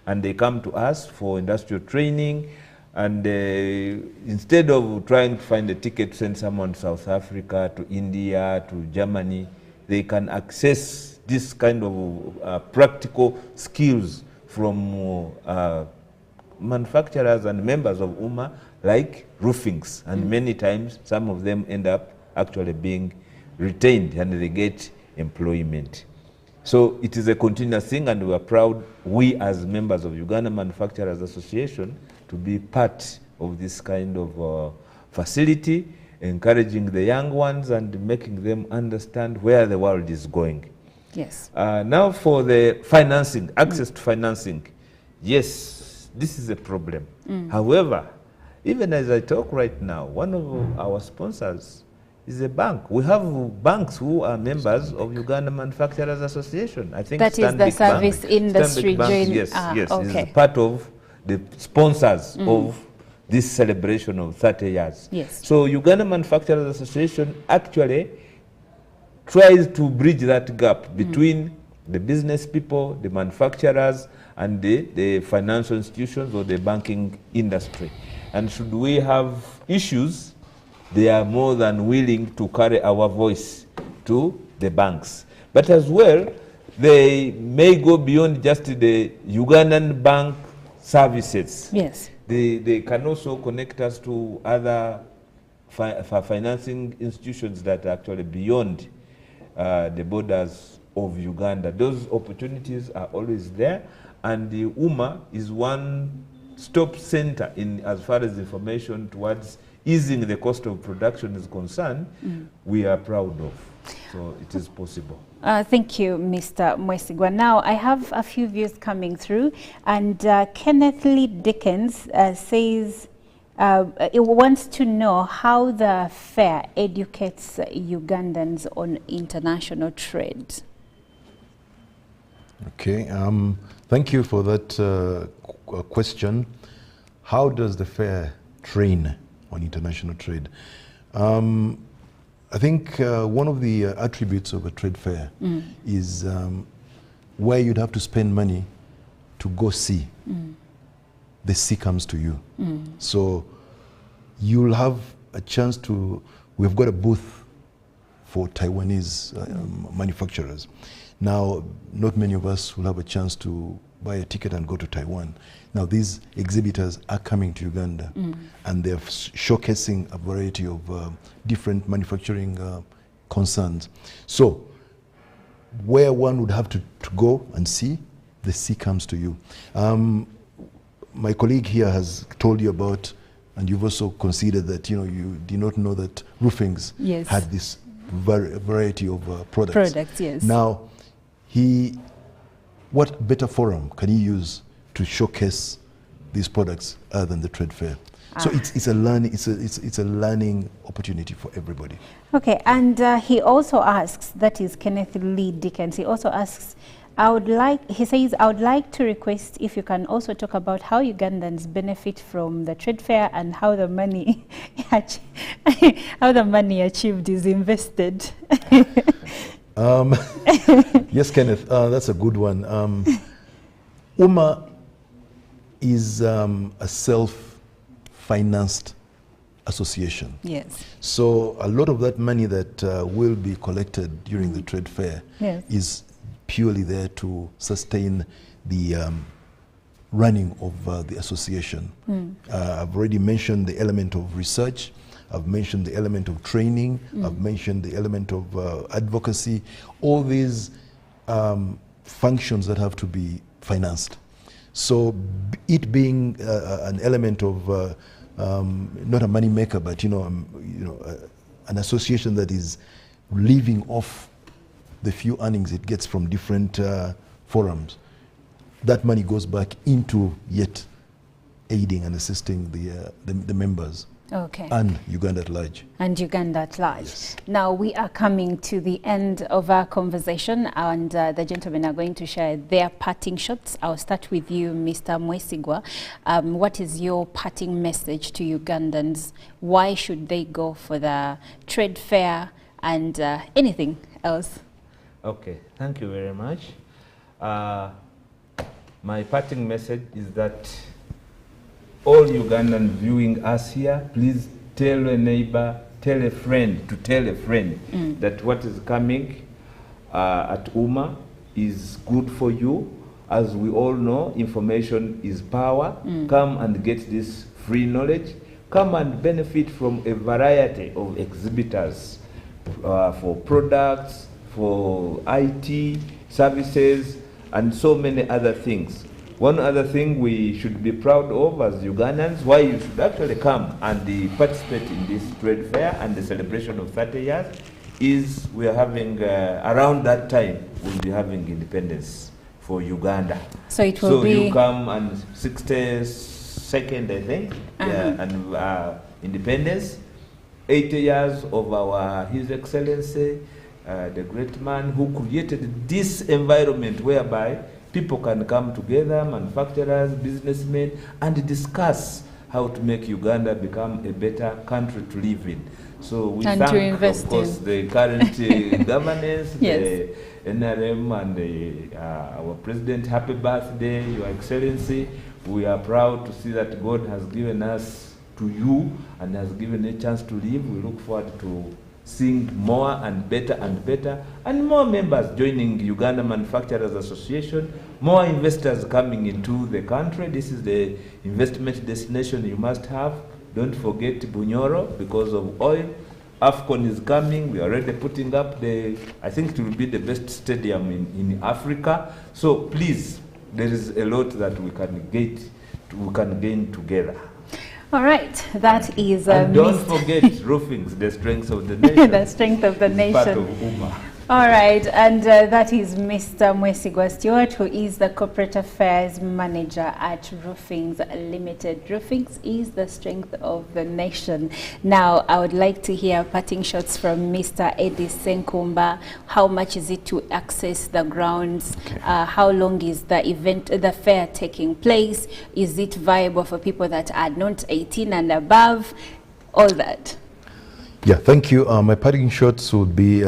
and they come to us for industrial training, and instead of trying to find a ticket to send someone to South Africa, to India, to Germany, they can access this kind of practical skills from manufacturers and members of UMA, like roofings. And many times, some of them end up actually being retained and they get employment. So it is a continuous thing, and we are proud, we as members of Uganda Manufacturers Association, to be part of this kind of facility, encouraging the young ones and making them understand where the world is going. Yes. Now for the financing, access to financing. Yes, this is a problem. However, even as I talk right now, one of our sponsors is a bank. We have banks who are members of Uganda Manufacturers Association. I think that is the service industry joint. Yes, yes, okay. is part of the sponsors of this celebration of 30 years. Yes. So Uganda Manufacturers Association actually tries to bridge that gap between the business people, the manufacturers, and the financial institutions or the banking industry. And should we have issues, they are more than willing to carry our voice to the banks. But as well, they may go beyond just the Ugandan bank services. Yes. They can also connect us to other financing institutions that are actually beyond the borders of Uganda. Those opportunities are always there, and the UMA is one stop center in as far as information towards easing the cost of production is concerned. We are proud of. So it is possible. Thank you, Mr. Mwesigwa. Now, I have a few views coming through, and Kenneth Lee Dickens says he wants to know how the fair educates Ugandans on international trade. Okay, thank you for that question. How does the fair train on international trade? I think one of the attributes of a trade fair is where you'd have to spend money to go see. The sea comes to you. So you'll have a chance to, we've got a booth for Taiwanese manufacturers. Now, not many of us will have a chance to buy a ticket and go to Taiwan. Now, these exhibitors are coming to Uganda and they're showcasing a variety of different manufacturing concerns. So, where one would have to go and see, the sea comes to you. My colleague here has told you about, and you've also considered that, you know, you did not know that roofings had this variety of products. Yes. Now, what better forum can he use to showcase these products other than the trade fair? So it's a learning, it's a learning opportunity for everybody. Okay, and he also asks, that is Kenneth Lee Dickens, he also asks, he says, I would like to request if you can also talk about how Ugandans benefit from the trade fair and how the money, how the money achieved is invested. Yes, Kenneth, that's a good one. UMA is a self-financed association. Yes. So a lot of that money that will be collected during the trade fair is purely there to sustain the running of the association. I've already mentioned the element of research. I've mentioned the element of training. I've mentioned the element of advocacy. All these functions that have to be financed. So it being an element of not a money maker, but an association that is living off the few earnings it gets from different forums, that money goes back into yet aiding and assisting the members. Okay. And Uganda at large. And Uganda at large. Yes. Now we are coming to the end of our conversation, and the gentlemen are going to share their parting shots. I'll start with you, Mr. Mwesigwa. What is your parting message to Ugandans? Why should they go for the trade fair and anything else? Okay, thank you very much. My parting message is that all Ugandans viewing us here, please tell a neighbor, tell a friend, to tell a friend that what is coming at UMA is good for you. As we all know, information is power. Come and get this free knowledge. Come and benefit from a variety of exhibitors for products, for IT services, and so many other things. One other thing we should be proud of as Ugandans, why you should actually come and participate in this trade fair and the celebration of 30 years, is we are having, around that time, we'll be having independence for Uganda. So it will be... So you come on 62nd, I think, and independence, 80 years of our His Excellency, the great man who created this environment whereby people can come together, manufacturers, businessmen, and discuss how to make Uganda become a better country to live in. So we thank, of course, the current governance, the NRM, and our President. Happy birthday, Your Excellency. We are proud to see that God has given us to you and has given a chance to live. We look forward to seeing more and better, and more members joining Uganda Manufacturers Association, more investors coming into the country. This is the investment destination you must have. Don't forget Bunyoro because of oil. AFCON is coming. We are already putting up I think it will be the best stadium in Africa. So please, there is a lot that we can gain together. All right, that is... and don't forget roofings, the strength of the nation. The strength of the nation. Part of UMA. All right, and that is Mr. Mwesigwa Stewart, who is the Corporate Affairs Manager at Roofings Limited. Roofings is the strength of the nation. Now, I would like to hear parting shots from Mr. Eddie Senkumba. How much is it to access the grounds? How long is the fair taking place? Is it viable for people that are not 18 and above? All that. Yeah, thank you. My parting shots would be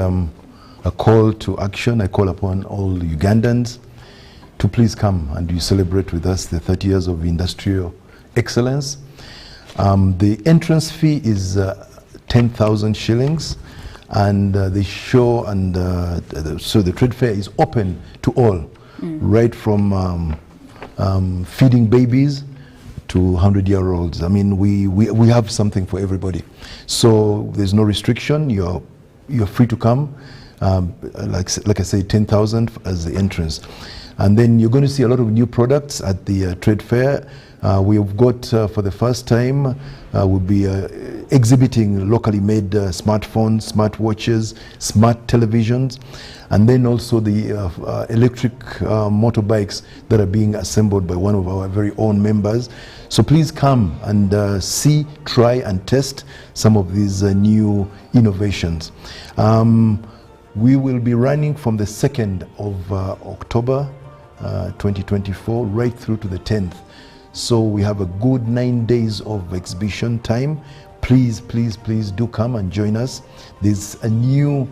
a call to action. I call upon all Ugandans to please come and you celebrate with us the 30 years of industrial excellence. The entrance fee is 10,000 shillings, and the show and so the trade fair is open to all, right from feeding babies to 100-year-olds. I mean, we have something for everybody. So there's no restriction. You're free to come. Like I say, 10,000 as the entrance. And then you're going to see a lot of new products at the trade fair. We have got, for the first time, we'll be exhibiting locally made smartphones, smartwatches, smart televisions, and then also the electric motorbikes that are being assembled by one of our very own members. So please come and see, try and test some of these new innovations. We will be running from the 2nd of October 2024 right through to the 10th. So we have a good 9 days of exhibition time. Please, please, please do come and join us. There's a new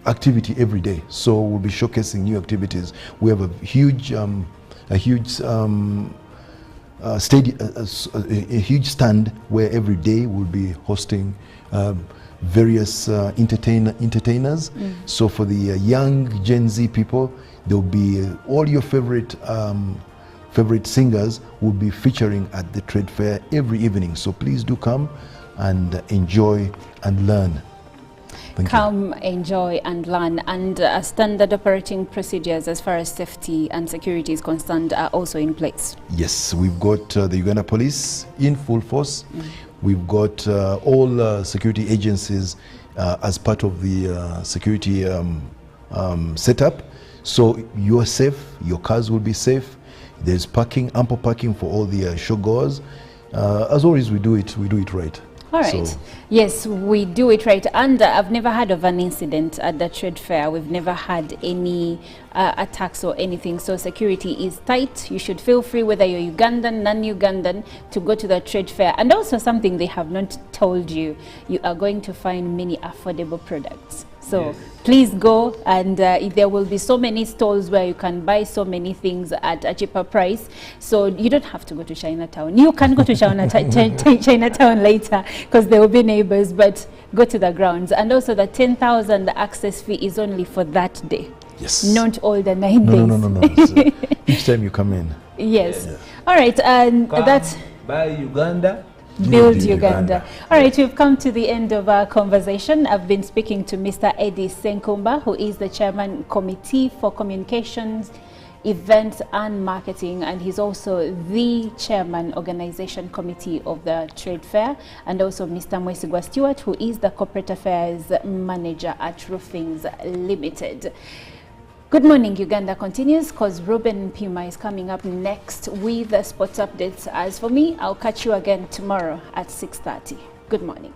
activity every day. So we'll be showcasing new activities. We have a huge stand where every day we'll be hosting various entertainers. So for the young Gen Z people, there'll be all your favorite singers will be featuring at the trade fair every evening. So please do come and enjoy and learn. Come, enjoy and learn. And standard operating procedures as far as safety and security is concerned are also in place. Yes, we've got the Uganda Police in full force. We've got all security agencies as part of the security setup. So you're safe, your cars will be safe. There's parking, ample parking for all the showgoers. As always, we do it right. All right. So, yes, we do it right. And I've never heard of an incident at the trade fair. We've never had any attacks or anything. So security is tight. You should feel free, whether you're Ugandan, non-Ugandan, to go to the trade fair. And also something they have not told you, you are going to find many affordable products. So please go, and there will be so many stalls where you can buy so many things at a cheaper price. So you don't have to go to Chinatown. You can go to Chinatown later because there will be neighbors, but go to the grounds. And also the 10,000 access fee is only for that day. Yes. Not all the 9 days. No. Each time you come in. Yes. All right, and come that's... Buy Uganda, Build Uganda. All right, we've come to the end of our conversation. I've been speaking to Mr. Eddie Senkumba, who is the Chairman Committee for Communications, Events and Marketing, and he's also the Chairman Organization Committee of the Trade Fair, and also Mr. Mwesigwa Stewart, who is the Corporate Affairs Manager at Roofings Limited. Good Morning Uganda continues because Ruben Pima is coming up next with the sports updates. As for me, I'll catch you again tomorrow at 6:30. Good morning.